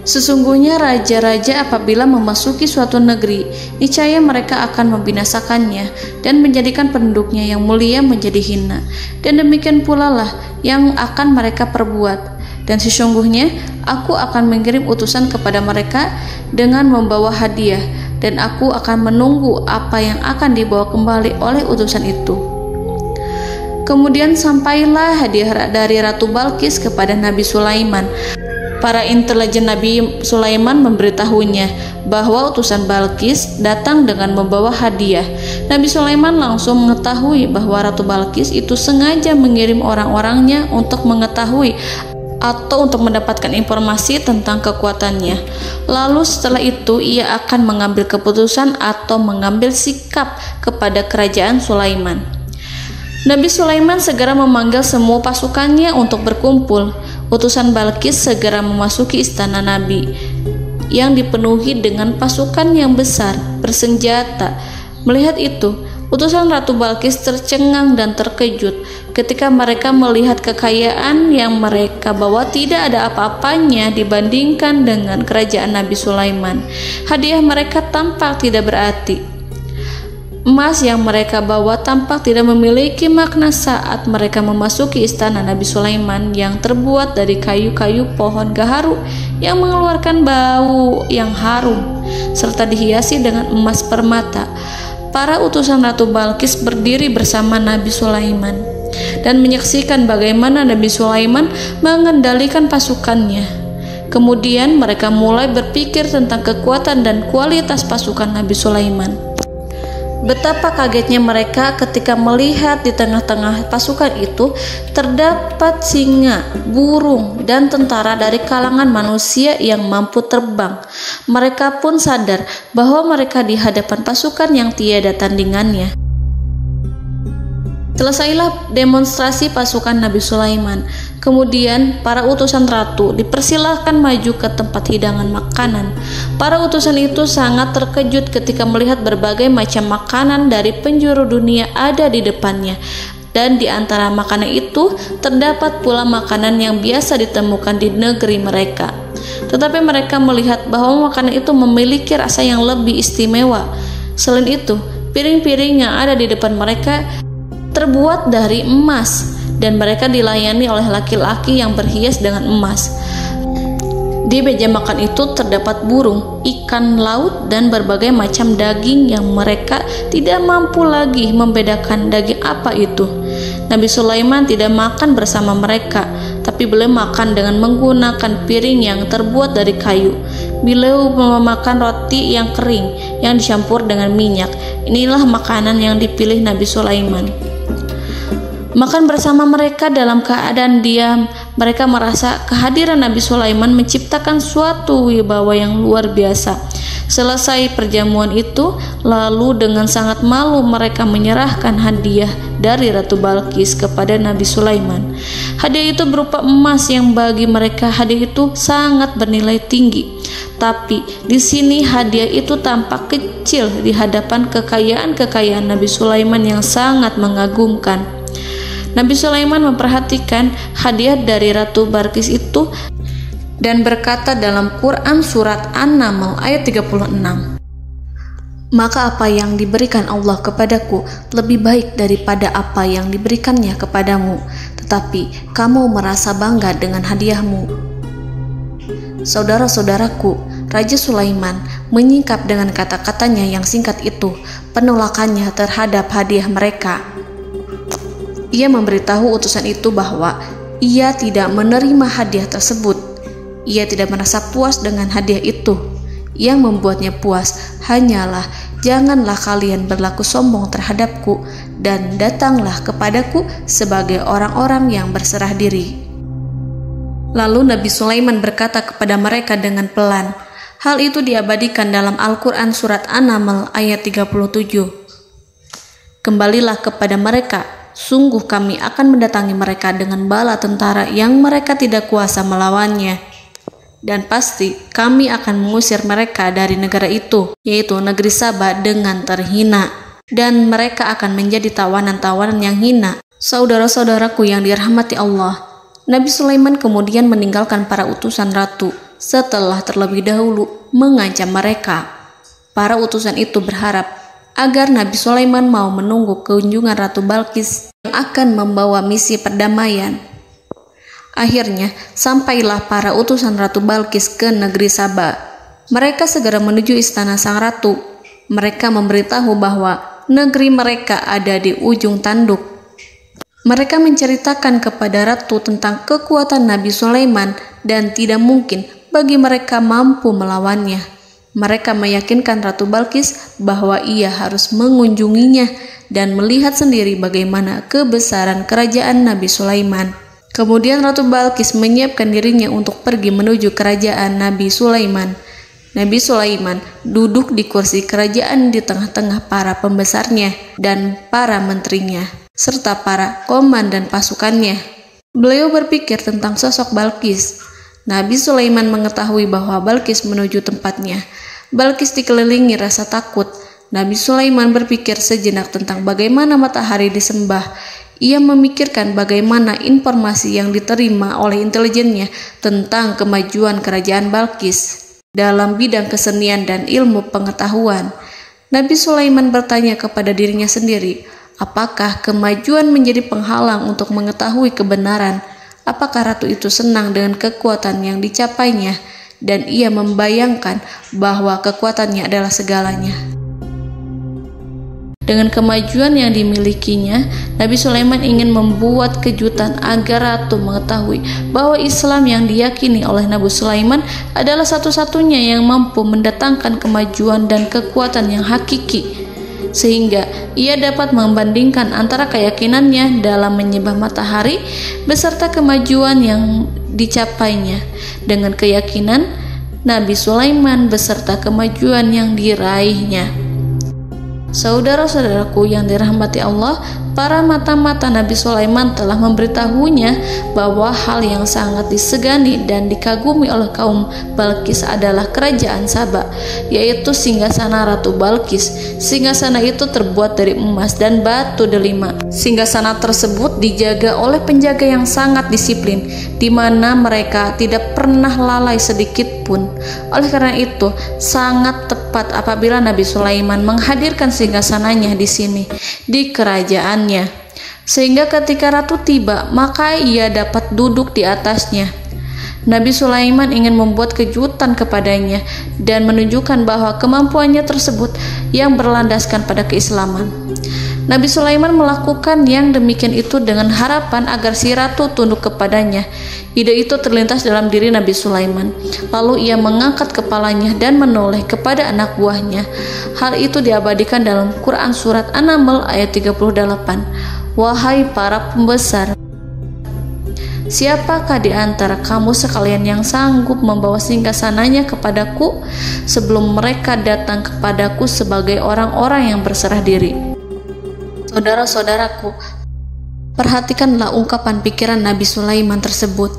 "Sesungguhnya raja-raja apabila memasuki suatu negeri, niscaya mereka akan membinasakannya dan menjadikan penduduknya yang mulia menjadi hina. Dan demikian pula lah yang akan mereka perbuat. Dan sesungguhnya aku akan mengirim utusan kepada mereka dengan membawa hadiah, dan aku akan menunggu apa yang akan dibawa kembali oleh utusan itu." Kemudian sampailah hadiah dari Ratu Balqis kepada Nabi Sulaiman. Para intelijen Nabi Sulaiman memberitahunya bahwa utusan Balqis datang dengan membawa hadiah. Nabi Sulaiman langsung mengetahui bahwa Ratu Balqis itu sengaja mengirim orang-orangnya untuk mengetahui atau untuk mendapatkan informasi tentang kekuatannya. Lalu setelah itu ia akan mengambil keputusan atau mengambil sikap kepada kerajaan Sulaiman. Nabi Sulaiman segera memanggil semua pasukannya untuk berkumpul. Utusan Balqis segera memasuki istana Nabi yang dipenuhi dengan pasukan yang besar bersenjata. Melihat itu, utusan Ratu Balqis tercengang dan terkejut ketika mereka melihat kekayaan yang mereka bawa tidak ada apa-apanya dibandingkan dengan kerajaan Nabi Sulaiman. Hadiah mereka tampak tidak berarti. Emas yang mereka bawa tampak tidak memiliki makna saat mereka memasuki istana Nabi Sulaiman yang terbuat dari kayu-kayu pohon gaharu yang mengeluarkan bau yang harum serta dihiasi dengan emas permata. Para utusan Ratu Balqis berdiri bersama Nabi Sulaiman dan menyaksikan bagaimana Nabi Sulaiman mengendalikan pasukannya. Kemudian mereka mulai berpikir tentang kekuatan dan kualitas pasukan Nabi Sulaiman. Betapa kagetnya mereka ketika melihat di tengah-tengah pasukan itu terdapat singa, burung, dan tentara dari kalangan manusia yang mampu terbang. Mereka pun sadar bahwa mereka di hadapan pasukan yang tiada tandingannya. Selesailah demonstrasi pasukan Nabi Sulaiman. Kemudian para utusan ratu dipersilahkan maju ke tempat hidangan makanan. Para utusan itu sangat terkejut ketika melihat berbagai macam makanan dari penjuru dunia ada di depannya. Dan di antara makanan itu terdapat pula makanan yang biasa ditemukan di negeri mereka. Tetapi mereka melihat bahwa makanan itu memiliki rasa yang lebih istimewa. Selain itu, piring-piring yang ada di depan mereka terbuat dari emas dan mereka dilayani oleh laki-laki yang berhias dengan emas. Di meja makan itu terdapat burung, ikan laut, dan berbagai macam daging yang mereka tidak mampu lagi membedakan daging apa itu. Nabi Sulaiman tidak makan bersama mereka, tapi beliau makan dengan menggunakan piring yang terbuat dari kayu. Beliau memakan roti yang kering yang dicampur dengan minyak. Inilah makanan yang dipilih Nabi Sulaiman. Makan bersama mereka dalam keadaan diam, mereka merasa kehadiran Nabi Sulaiman menciptakan suatu wibawa yang luar biasa. Selesai perjamuan itu, lalu dengan sangat malu mereka menyerahkan hadiah dari Ratu Balqis kepada Nabi Sulaiman. Hadiah itu berupa emas yang bagi mereka hadiah itu sangat bernilai tinggi. Tapi di sini hadiah itu tampak kecil di hadapan kekayaan Nabi Sulaiman yang sangat mengagumkan. Nabi Sulaiman memperhatikan hadiah dari Ratu Balqis itu dan berkata dalam Quran surat An-Naml ayat 36, "Maka apa yang diberikan Allah kepadaku lebih baik daripada apa yang diberikannya kepadamu, tetapi kamu merasa bangga dengan hadiahmu." Saudara-saudaraku, Raja Sulaiman menyingkap dengan kata-katanya yang singkat itu penolakannya terhadap hadiah mereka. Ia memberitahu utusan itu bahwa ia tidak menerima hadiah tersebut. Ia tidak merasa puas dengan hadiah itu. Yang membuatnya puas hanyalah, janganlah kalian berlaku sombong terhadapku dan datanglah kepadaku sebagai orang-orang yang berserah diri. Lalu Nabi Sulaiman berkata kepada mereka dengan pelan. Hal itu diabadikan dalam Al-Quran surat An-Naml ayat 37. "Kembalilah kepada mereka, sungguh kami akan mendatangi mereka dengan bala tentara yang mereka tidak kuasa melawannya. Dan pasti kami akan mengusir mereka dari negara itu, yaitu negeri Saba, dengan terhina. Dan mereka akan menjadi tawanan-tawanan yang hina." Saudara-saudaraku yang dirahmati Allah, Nabi Sulaiman kemudian meninggalkan para utusan ratu setelah terlebih dahulu mengancam mereka. Para utusan itu berharap agar Nabi Sulaiman mau menunggu kunjungan Ratu Balqis yang akan membawa misi perdamaian. Akhirnya, sampailah para utusan Ratu Balqis ke negeri Saba. Mereka segera menuju istana sang ratu. Mereka memberitahu bahwa negeri mereka ada di ujung tanduk. Mereka menceritakan kepada ratu tentang kekuatan Nabi Sulaiman dan tidak mungkin bagi mereka mampu melawannya. Mereka meyakinkan Ratu Balqis bahwa ia harus mengunjunginya dan melihat sendiri bagaimana kebesaran kerajaan Nabi Sulaiman. Kemudian Ratu Balqis menyiapkan dirinya untuk pergi menuju kerajaan Nabi Sulaiman. Nabi Sulaiman duduk di kursi kerajaan di tengah-tengah para pembesarnya dan para menterinya, serta para komandan pasukannya. Beliau berpikir tentang sosok Balqis. Nabi Sulaiman mengetahui bahwa Balqis menuju tempatnya. Balqis dikelilingi rasa takut. Nabi Sulaiman berpikir sejenak tentang bagaimana matahari disembah. Ia memikirkan bagaimana informasi yang diterima oleh intelijennya tentang kemajuan kerajaan Balqis dalam bidang kesenian dan ilmu pengetahuan. Nabi Sulaiman bertanya kepada dirinya sendiri, apakah kemajuan menjadi penghalang untuk mengetahui kebenaran? Apakah ratu itu senang dengan kekuatan yang dicapainya? Dan ia membayangkan bahwa kekuatannya adalah segalanya. Dengan kemajuan yang dimilikinya, Nabi Sulaiman ingin membuat kejutan agar ratu mengetahui bahwa Islam yang diyakini oleh Nabi Sulaiman adalah satu-satunya yang mampu mendatangkan kemajuan dan kekuatan yang hakiki, sehingga ia dapat membandingkan antara keyakinannya dalam menyembah matahari beserta kemajuan yang dicapainya dengan keyakinan Nabi Sulaiman beserta kemajuan yang diraihnya. Saudara-saudaraku yang dirahmati Allah, para mata-mata Nabi Sulaiman telah memberitahunya bahwa hal yang sangat disegani dan dikagumi oleh kaum Balqis adalah kerajaan Saba, yaitu singgasana Ratu Balqis. Singgasana itu terbuat dari emas dan batu delima. Singgasana tersebut dijaga oleh penjaga yang sangat disiplin, di mana mereka tidak pernah lalai sedikit pun. Oleh karena itu, sangat tepat apabila Nabi Sulaiman menghadirkan singgasananya di sini, di kerajaannya. sehingga ketika ratu tiba, maka ia dapat duduk di atasnya. Nabi Sulaiman ingin membuat kejutan kepadanya dan menunjukkan bahwa kemampuannya tersebut yang berlandaskan pada keislaman. Nabi Sulaiman melakukan yang demikian itu dengan harapan agar si ratu tunduk kepadanya. Ide itu terlintas dalam diri Nabi Sulaiman. Lalu ia mengangkat kepalanya dan menoleh kepada anak buahnya. Hal itu diabadikan dalam Quran Surat An-Naml ayat 38. Wahai para pembesar, siapakah di antara kamu sekalian yang sanggup membawa singgasananya kepadaku sebelum mereka datang kepadaku sebagai orang-orang yang berserah diri? Saudara-saudaraku, perhatikanlah ungkapan pikiran Nabi Sulaiman tersebut.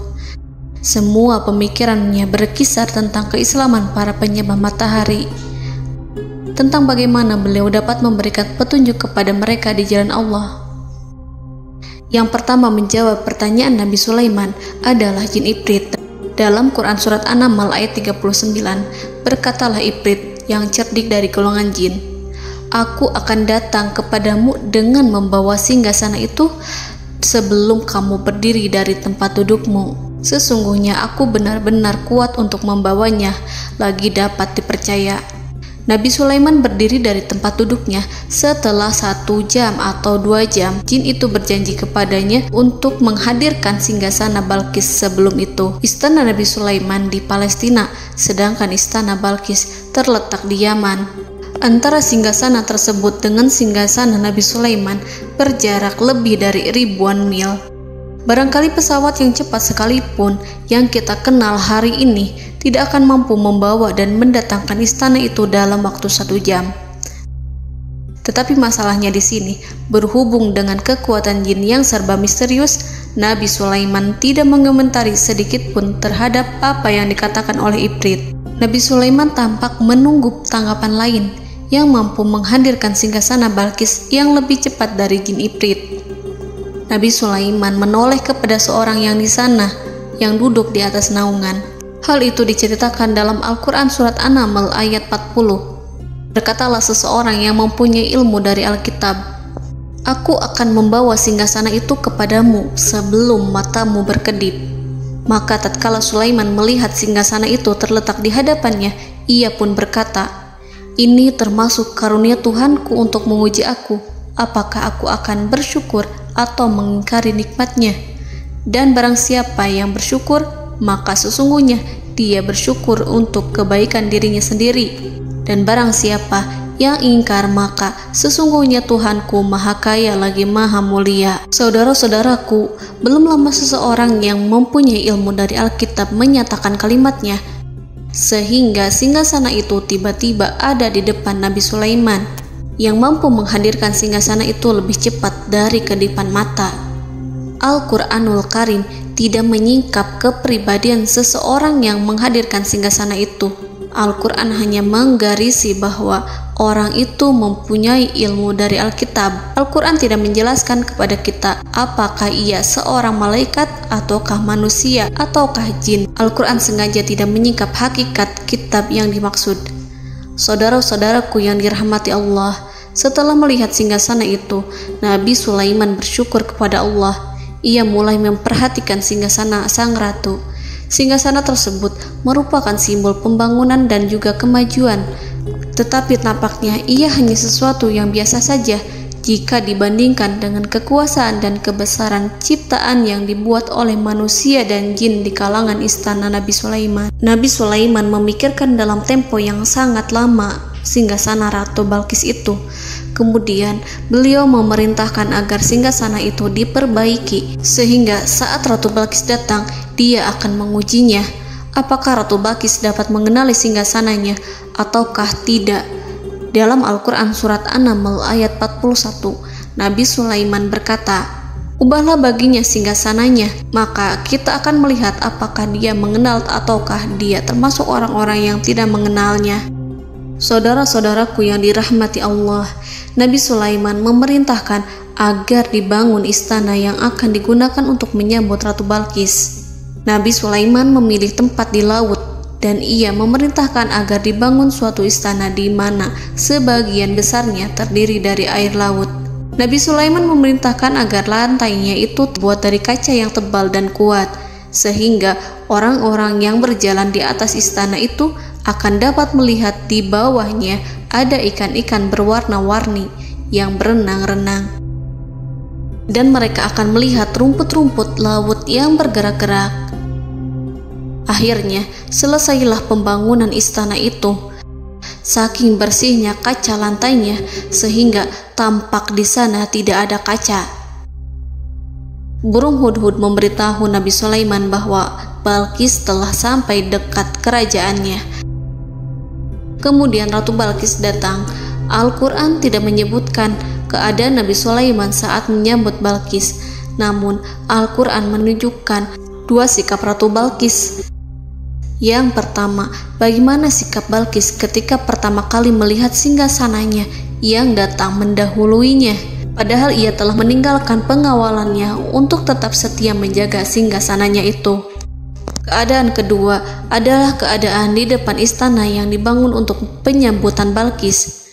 Semua pemikirannya berkisar tentang keislaman para penyembah matahari, tentang bagaimana beliau dapat memberikan petunjuk kepada mereka di jalan Allah. Yang pertama menjawab pertanyaan Nabi Sulaiman adalah jin Ifrit. Dalam Quran Surat An-Naml ayat 39, berkatalah Ifrit yang cerdik dari golongan jin, "Aku akan datang kepadamu dengan membawa singgasana itu sebelum kamu berdiri dari tempat dudukmu. Sesungguhnya aku benar-benar kuat untuk membawanya, lagi dapat dipercaya." Nabi Sulaiman berdiri dari tempat duduknya. Setelah 1 jam atau 2 jam, jin itu berjanji kepadanya untuk menghadirkan singgasana Balkis. Sebelum itu, istana Nabi Sulaiman di Palestina, sedangkan istana Balkis terletak di Yaman. Antara singgasana tersebut dengan singgasana Nabi Sulaiman berjarak lebih dari ribuan mil. Barangkali pesawat yang cepat sekalipun yang kita kenal hari ini tidak akan mampu membawa dan mendatangkan istana itu dalam waktu 1 jam. Tetapi masalahnya di sini, berhubung dengan kekuatan jin yang serba misterius, Nabi Sulaiman tidak mengomentari sedikit pun terhadap apa yang dikatakan oleh Ifrit. Nabi Sulaiman tampak menunggu tanggapan lain yang mampu menghadirkan singgasana Balkis yang lebih cepat dari jin Ifrit. Nabi Sulaiman menoleh kepada seorang yang di sana, yang duduk di atas naungan. Hal itu diceritakan dalam Al-Quran Surat An-Naml ayat 40. Berkatalah seseorang yang mempunyai ilmu dari Alkitab, "Aku akan membawa singgasana itu kepadamu sebelum matamu berkedip." Maka tatkala Sulaiman melihat singgasana itu terletak di hadapannya, ia pun berkata, "Ini termasuk karunia Tuhanku untuk menguji aku. Apakah aku akan bersyukur atau mengingkari nikmatnya? Dan barang siapa yang bersyukur, maka sesungguhnya dia bersyukur untuk kebaikan dirinya sendiri. Dan barang siapa yang ingkar, maka sesungguhnya Tuhanku maha kaya lagi maha mulia." Saudara-saudaraku, belum lama seseorang yang mempunyai ilmu dari Alkitab menyatakan kalimatnya, sehingga singgasana itu tiba-tiba ada di depan Nabi Sulaiman, yang mampu menghadirkan singgasana itu lebih cepat dari kedipan mata. Al-Quranul Karim tidak menyingkap kepribadian seseorang yang menghadirkan singgasana itu. Al-Quran hanya menggarisi bahwa orang itu mempunyai ilmu dari Alkitab. Al-Quran tidak menjelaskan kepada kita apakah ia seorang malaikat ataukah manusia ataukah jin. Al-Quran sengaja tidak menyingkap hakikat kitab yang dimaksud. Saudara-saudaraku yang dirahmati Allah, setelah melihat singgasana itu, Nabi Sulaiman bersyukur kepada Allah. Ia mulai memperhatikan singgasana sang ratu. Singgasana tersebut merupakan simbol pembangunan dan juga kemajuan, tetapi tampaknya ia hanya sesuatu yang biasa saja jika dibandingkan dengan kekuasaan dan kebesaran ciptaan yang dibuat oleh manusia dan jin di kalangan istana Nabi Sulaiman. Nabi Sulaiman memikirkan dalam tempo yang sangat lama singgasana Ratu Balkis itu. Kemudian beliau memerintahkan agar singgasana itu diperbaiki, sehingga saat Ratu Balkis datang, dia akan mengujinya. Apakah Ratu Balkis dapat mengenali singgasananya ataukah tidak? Dalam Al-Quran Surat An-Naml ayat 41, Nabi Sulaiman berkata, "Ubahlah baginya singgasananya, maka kita akan melihat apakah dia mengenal ataukah dia termasuk orang-orang yang tidak mengenalnya." Saudara-saudaraku yang dirahmati Allah, Nabi Sulaiman memerintahkan agar dibangun istana yang akan digunakan untuk menyambut Ratu Balkis. Nabi Sulaiman memilih tempat di laut, dan ia memerintahkan agar dibangun suatu istana di mana sebagian besarnya terdiri dari air laut. Nabi Sulaiman memerintahkan agar lantainya itu terbuat dari kaca yang tebal dan kuat, sehingga orang-orang yang berjalan di atas istana itu akan dapat melihat di bawahnya ada ikan-ikan berwarna-warni yang berenang-renang. Dan mereka akan melihat rumput-rumput laut yang bergerak-gerak. Akhirnya, selesailah pembangunan istana itu. Saking bersihnya kaca lantainya, sehingga tampak di sana tidak ada kaca. Burung hudhud memberitahu Nabi Sulaiman bahwa Balqis telah sampai dekat kerajaannya. Kemudian Ratu Balqis datang. Al-Quran tidak menyebutkan keadaan Nabi Sulaiman saat menyambut Balqis, namun Al-Quran menunjukkan dua sikap Ratu Balqis. Yang pertama, bagaimana sikap Balqis ketika pertama kali melihat singgasananya yang datang mendahuluinya, padahal ia telah meninggalkan pengawalannya untuk tetap setia menjaga singgasananya itu. Keadaan kedua adalah keadaan di depan istana yang dibangun untuk penyambutan Balqis.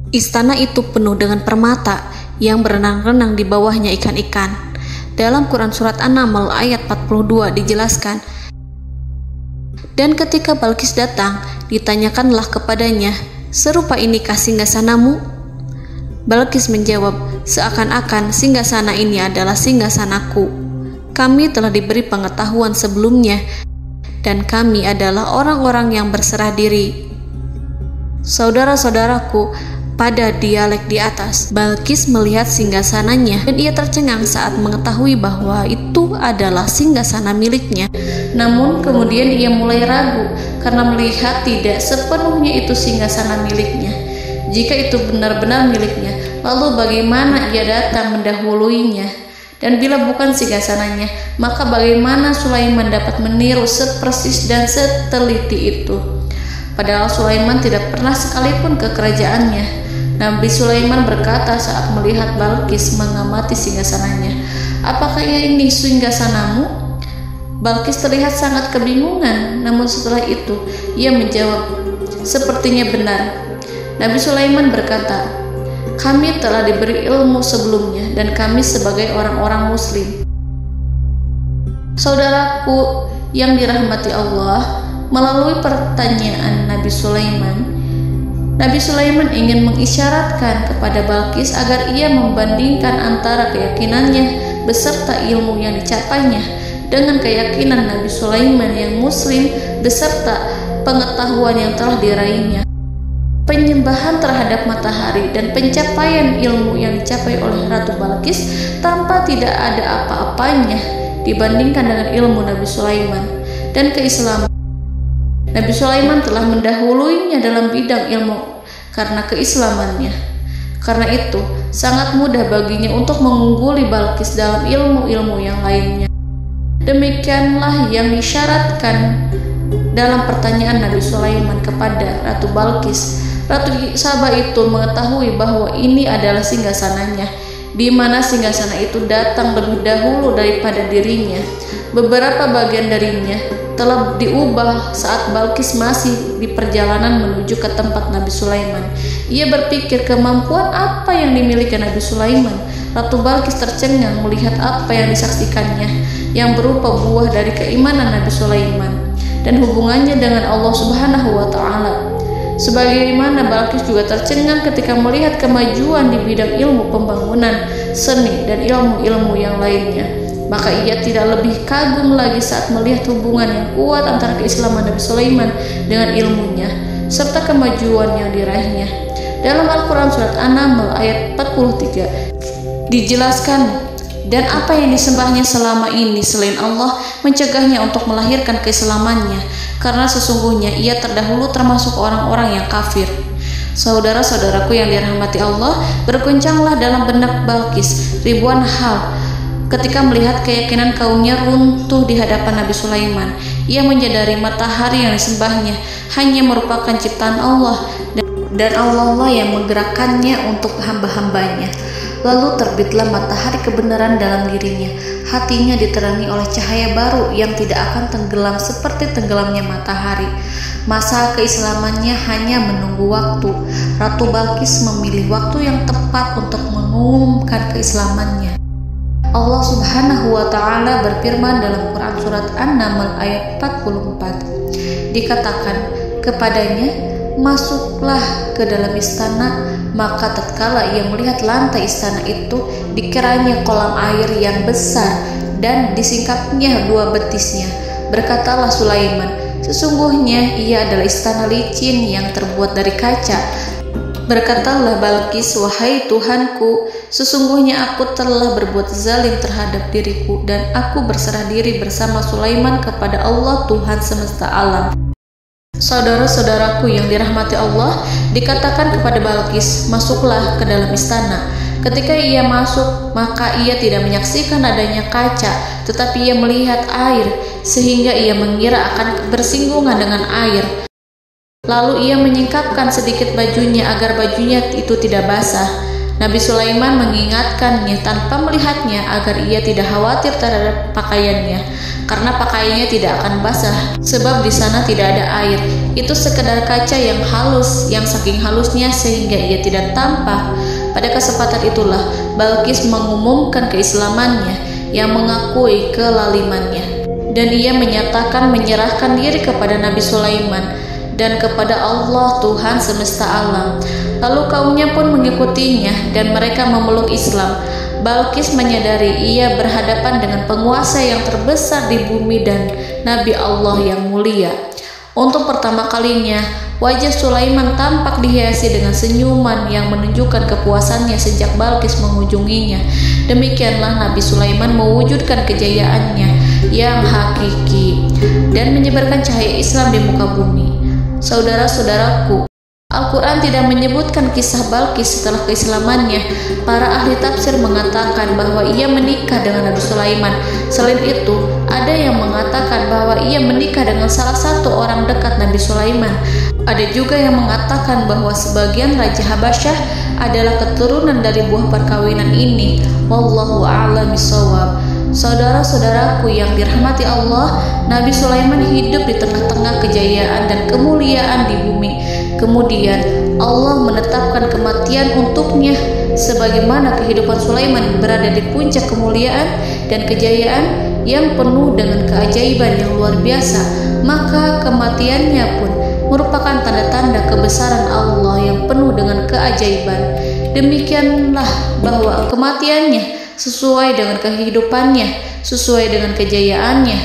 Istana itu penuh dengan permata yang berenang-renang di bawahnya ikan-ikan. Dalam Quran Surat An-Naml ayat 42 dijelaskan, dan ketika Balqis datang, ditanyakanlah kepadanya, "Serupa inikah singgasanamu?" Balqis menjawab, "Seakan-akan singgasana ini adalah singgasanaku. Kami telah diberi pengetahuan sebelumnya, dan kami adalah orang-orang yang berserah diri." Saudara-saudaraku, pada dialek di atas, Balqis melihat singgasananya dan ia tercengang saat mengetahui bahwa itu adalah singgasana miliknya. Namun kemudian ia mulai ragu karena melihat tidak sepenuhnya itu singgasana miliknya. Jika itu benar-benar miliknya, lalu bagaimana ia datang mendahuluinya? Dan bila bukan singgasananya, maka bagaimana Sulaiman dapat meniru sepersis dan seteliti itu? Padahal Sulaiman tidak pernah sekalipun ke kerajaannya. Nabi Sulaiman berkata saat melihat Balqis mengamati singgasananya, "Apakah ini singgasanamu?" Balqis terlihat sangat kebingungan, namun setelah itu ia menjawab, "Sepertinya benar." Nabi Sulaiman berkata, "Kami telah diberi ilmu sebelumnya dan kami sebagai orang-orang muslim." Saudaraku yang dirahmati Allah, melalui pertanyaan Nabi Sulaiman ingin mengisyaratkan kepada Balqis agar ia membandingkan antara keyakinannya beserta ilmu yang dicapainya dengan keyakinan Nabi Sulaiman yang muslim beserta pengetahuan yang telah diraihnya. Penyembahan terhadap matahari dan pencapaian ilmu yang dicapai oleh Ratu Balqis tanpa tidak ada apa-apanya dibandingkan dengan ilmu Nabi Sulaiman dan keislaman. Nabi Sulaiman telah mendahuluinya dalam bidang ilmu karena keislamannya. Karena itu, sangat mudah baginya untuk mengungguli Balqis dalam ilmu-ilmu yang lainnya. Demikianlah yang disyaratkan dalam pertanyaan Nabi Sulaiman kepada Ratu Balqis. Ratu Saba itu mengetahui bahwa ini adalah singgasananya, di mana singgasana itu datang lebih dahulu daripada dirinya. Beberapa bagian darinya telah diubah saat Balqis masih di perjalanan menuju ke tempat Nabi Sulaiman. Ia berpikir kemampuan apa yang dimiliki Nabi Sulaiman. Ratu Balqis tercengang melihat apa yang disaksikannya, yang berupa buah dari keimanan Nabi Sulaiman dan hubungannya dengan Allah Subhanahu wa Ta'ala. Sebagaimana Balqis juga tercengang ketika melihat kemajuan di bidang ilmu pembangunan, seni, dan ilmu-ilmu yang lainnya. Maka ia tidak lebih kagum lagi saat melihat hubungan yang kuat antara keislaman Nabi Sulaiman dengan ilmunya serta kemajuan yang diraihnya. Dalam Al-Quran Surat An-Naml ayat 43 dijelaskan, dan apa yang disembahnya selama ini selain Allah mencegahnya untuk melahirkan keislamannya, karena sesungguhnya ia terdahulu termasuk orang-orang yang kafir. Saudara-saudaraku yang dirahmati Allah, berguncanglah dalam benak Balqis ribuan hal ketika melihat keyakinan kaumnya runtuh di hadapan Nabi Sulaiman. Ia menyadari matahari yang disembahnya hanya merupakan ciptaan Allah, dan Allah lah yang menggerakkannya untuk hamba-hambanya. Lalu terbitlah matahari kebenaran dalam dirinya. Hatinya diterangi oleh cahaya baru yang tidak akan tenggelam seperti tenggelamnya matahari. Masa keislamannya hanya menunggu waktu. Ratu Balqis memilih waktu yang tepat untuk mengumumkan keislamannya. Allah Subhanahu wa Ta'ala berfirman dalam Quran Surat An-Naml ayat 44. Dikatakan kepadanya, masuklah ke dalam istana. Maka tatkala ia melihat lantai istana itu, dikiranya kolam air yang besar dan disingkapnya 2 betisnya. Berkatalah Sulaiman, sesungguhnya ia adalah istana licin yang terbuat dari kaca. Berkatalah Balqis, wahai Tuhanku, sesungguhnya aku telah berbuat zalim terhadap diriku dan aku berserah diri bersama Sulaiman kepada Allah Tuhan semesta alam. Saudara-saudaraku yang dirahmati Allah, dikatakan kepada Balqis, masuklah ke dalam istana. Ketika ia masuk, maka ia tidak menyaksikan adanya kaca, tetapi ia melihat air, sehingga ia mengira akan bersinggungan dengan air. Lalu ia menyingkapkan sedikit bajunya agar bajunya itu tidak basah. Nabi Sulaiman mengingatkannya tanpa melihatnya agar ia tidak khawatir terhadap pakaiannya, karena pakaiannya tidak akan basah sebab di sana tidak ada air. Itu sekedar kaca yang halus, yang saking halusnya sehingga ia tidak tampak. Pada kesempatan itulah Balqis mengumumkan keislamannya yang mengakui kelalimannya, dan ia menyatakan menyerahkan diri kepada Nabi Sulaiman dan kepada Allah Tuhan semesta alam. Lalu kaumnya pun mengikutinya dan mereka memeluk Islam. Balqis menyadari ia berhadapan dengan penguasa yang terbesar di bumi dan Nabi Allah yang mulia. Untuk pertama kalinya, wajah Sulaiman tampak dihiasi dengan senyuman yang menunjukkan kepuasannya sejak Balqis mengunjunginya. Demikianlah Nabi Sulaiman mewujudkan kejayaannya yang hakiki dan menyebarkan cahaya Islam di muka bumi. Saudara-saudaraku, Al-Quran tidak menyebutkan kisah Balqis setelah keislamannya. Para ahli tafsir mengatakan bahwa ia menikah dengan Nabi Sulaiman. Selain itu, ada yang mengatakan bahwa ia menikah dengan salah satu orang dekat Nabi Sulaiman. Ada juga yang mengatakan bahwa sebagian Raja Habasyah adalah keturunan dari buah perkawinan ini. Wallahu a'lam bishawab. Saudara-saudaraku yang dirahmati Allah, Nabi Sulaiman hidup di tengah-tengah kejayaan dan kemuliaan di bumi. Kemudian Allah menetapkan kematian untuknya, sebagaimana kehidupan Sulaiman berada di puncak kemuliaan dan kejayaan yang penuh dengan keajaiban yang luar biasa, maka kematiannya pun merupakan tanda-tanda kebesaran Allah yang penuh dengan keajaiban. Demikianlah bahwa kematiannya sesuai dengan kehidupannya, sesuai dengan kejayaannya.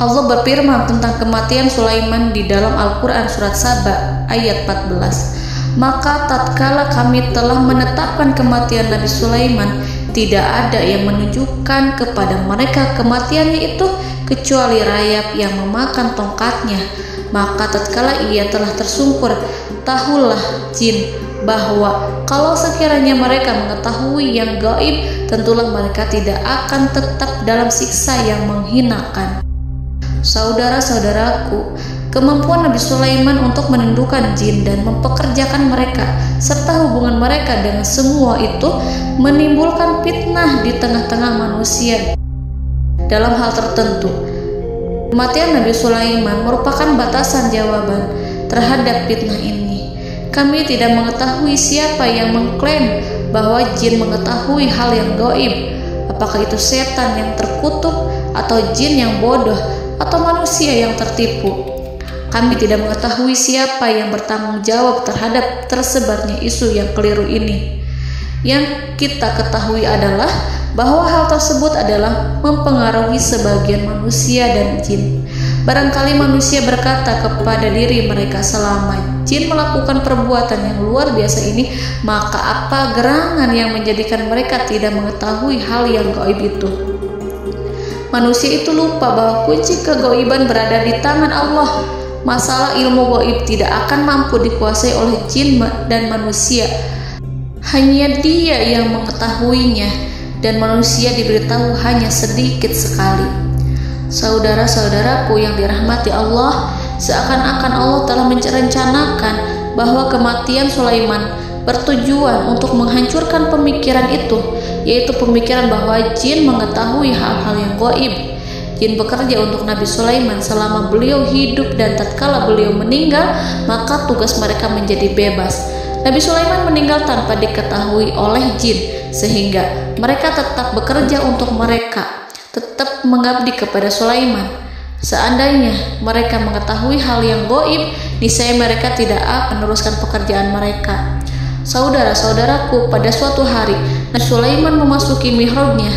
Allah berfirman tentang kematian Sulaiman di dalam Al-Quran Surat Saba ayat 14. Maka tatkala kami telah menetapkan kematian Nabi Sulaiman, tidak ada yang menunjukkan kepada mereka kematiannya itu kecuali rayap yang memakan tongkatnya. Maka tatkala ia telah tersungkur, tahulah jin bahwa kalau sekiranya mereka mengetahui yang gaib, tentulah mereka tidak akan tetap dalam siksa yang menghinakan. Saudara-saudaraku, kemampuan Nabi Sulaiman untuk menundukkan jin dan mempekerjakan mereka serta hubungan mereka dengan semua itu menimbulkan fitnah di tengah-tengah manusia dalam hal tertentu. Kematian Nabi Sulaiman merupakan batasan jawaban terhadap fitnah ini. Kami tidak mengetahui siapa yang mengklaim bahwa jin mengetahui hal yang gaib. Apakah itu setan yang terkutuk, atau jin yang bodoh, atau manusia yang tertipu? Kami tidak mengetahui siapa yang bertanggung jawab terhadap tersebarnya isu yang keliru ini. Yang kita ketahui adalah bahwa hal tersebut adalah mempengaruhi sebagian manusia dan jin. Barangkali manusia berkata kepada diri mereka, selama jin melakukan perbuatan yang luar biasa ini, maka apa gerangan yang menjadikan mereka tidak mengetahui hal yang gaib itu? Manusia itu lupa bahwa kunci kegaiban berada di tangan Allah. Masalah ilmu gaib tidak akan mampu dikuasai oleh jin dan manusia. Hanya Dia yang mengetahuinya, dan manusia diberitahu hanya sedikit sekali. Saudara-saudaraku yang dirahmati Allah, seakan-akan Allah telah merencanakan bahwa kematian Sulaiman bertujuan untuk menghancurkan pemikiran itu, yaitu pemikiran bahwa jin mengetahui hal-hal yang gaib. Jin bekerja untuk Nabi Sulaiman selama beliau hidup, dan tatkala beliau meninggal, maka tugas mereka menjadi bebas. Nabi Sulaiman meninggal tanpa diketahui oleh jin, sehingga mereka tetap bekerja untuk mereka, tetap mengabdi kepada Sulaiman. Seandainya mereka mengetahui hal yang gaib, niscaya mereka tidak akan meneruskan pekerjaan mereka. Saudara-saudaraku, pada suatu hari Nabi Sulaiman memasuki mihrabnya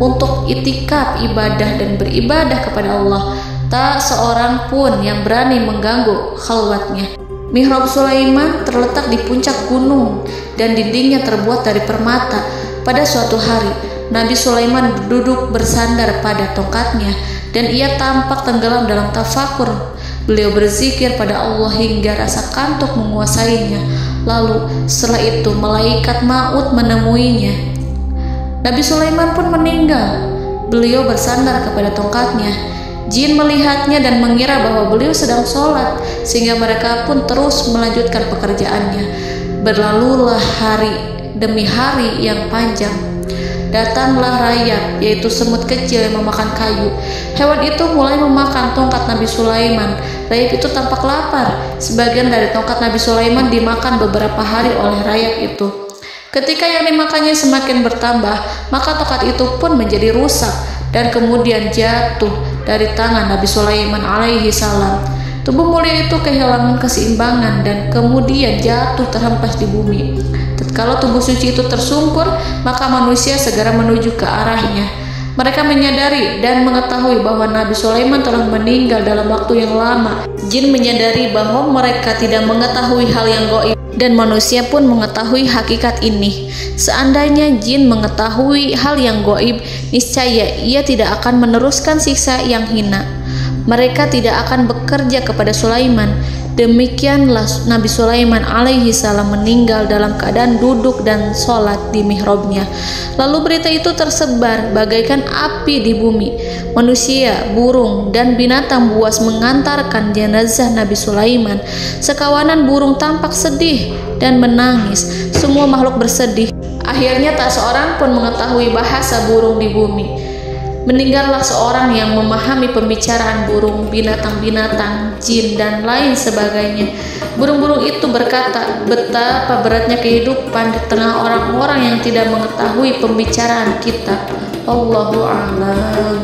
untuk itikaf ibadah dan beribadah kepada Allah. Tak seorang pun yang berani mengganggu khalwatnya. Mihrab Sulaiman terletak di puncak gunung dan dindingnya terbuat dari permata. Pada suatu hari, Nabi Sulaiman duduk bersandar pada tongkatnya dan ia tampak tenggelam dalam tafakur. Beliau berzikir pada Allah hingga rasa kantuk menguasainya. Lalu setelah itu malaikat maut menemuinya. Nabi Sulaiman pun meninggal. Beliau bersandar kepada tongkatnya. Jin melihatnya dan mengira bahwa beliau sedang sholat, sehingga mereka pun terus melanjutkan pekerjaannya. Berlalulah hari demi hari yang panjang. Datanglah rayap, yaitu semut kecil yang memakan kayu. Hewan itu mulai memakan tongkat Nabi Sulaiman. Rayap itu tampak lapar. Sebagian dari tongkat Nabi Sulaiman dimakan beberapa hari oleh rayap itu. Ketika yang dimakannya semakin bertambah, maka tongkat itu pun menjadi rusak dan kemudian jatuh dari tangan Nabi Sulaiman alaihi salam. Tubuh mulia itu kehilangan keseimbangan dan kemudian jatuh terhempas di bumi. Tatkala tubuh suci itu tersungkur, maka manusia segera menuju ke arahnya. Mereka menyadari dan mengetahui bahwa Nabi Sulaiman telah meninggal dalam waktu yang lama. Jin menyadari bahwa mereka tidak mengetahui hal yang gaib, dan manusia pun mengetahui hakikat ini. Seandainya jin mengetahui hal yang gaib, niscaya ia tidak akan meneruskan siksa yang hina. Mereka tidak akan bekerja kepada Sulaiman. Demikianlah Nabi Sulaiman alaihi salam meninggal dalam keadaan duduk dan sholat di mihrabnya. Lalu berita itu tersebar bagaikan api di bumi. Manusia, burung, dan binatang buas mengantarkan jenazah Nabi Sulaiman. Sekawanan burung tampak sedih dan menangis. Semua makhluk bersedih. Akhirnya tak seorang pun mengetahui bahasa burung di bumi. Meninggallah seorang yang memahami pembicaraan burung, binatang-binatang, jin, dan lain sebagainya. Burung-burung itu berkata, betapa beratnya kehidupan di tengah orang-orang yang tidak mengetahui pembicaraan kita. Allahu a'lam.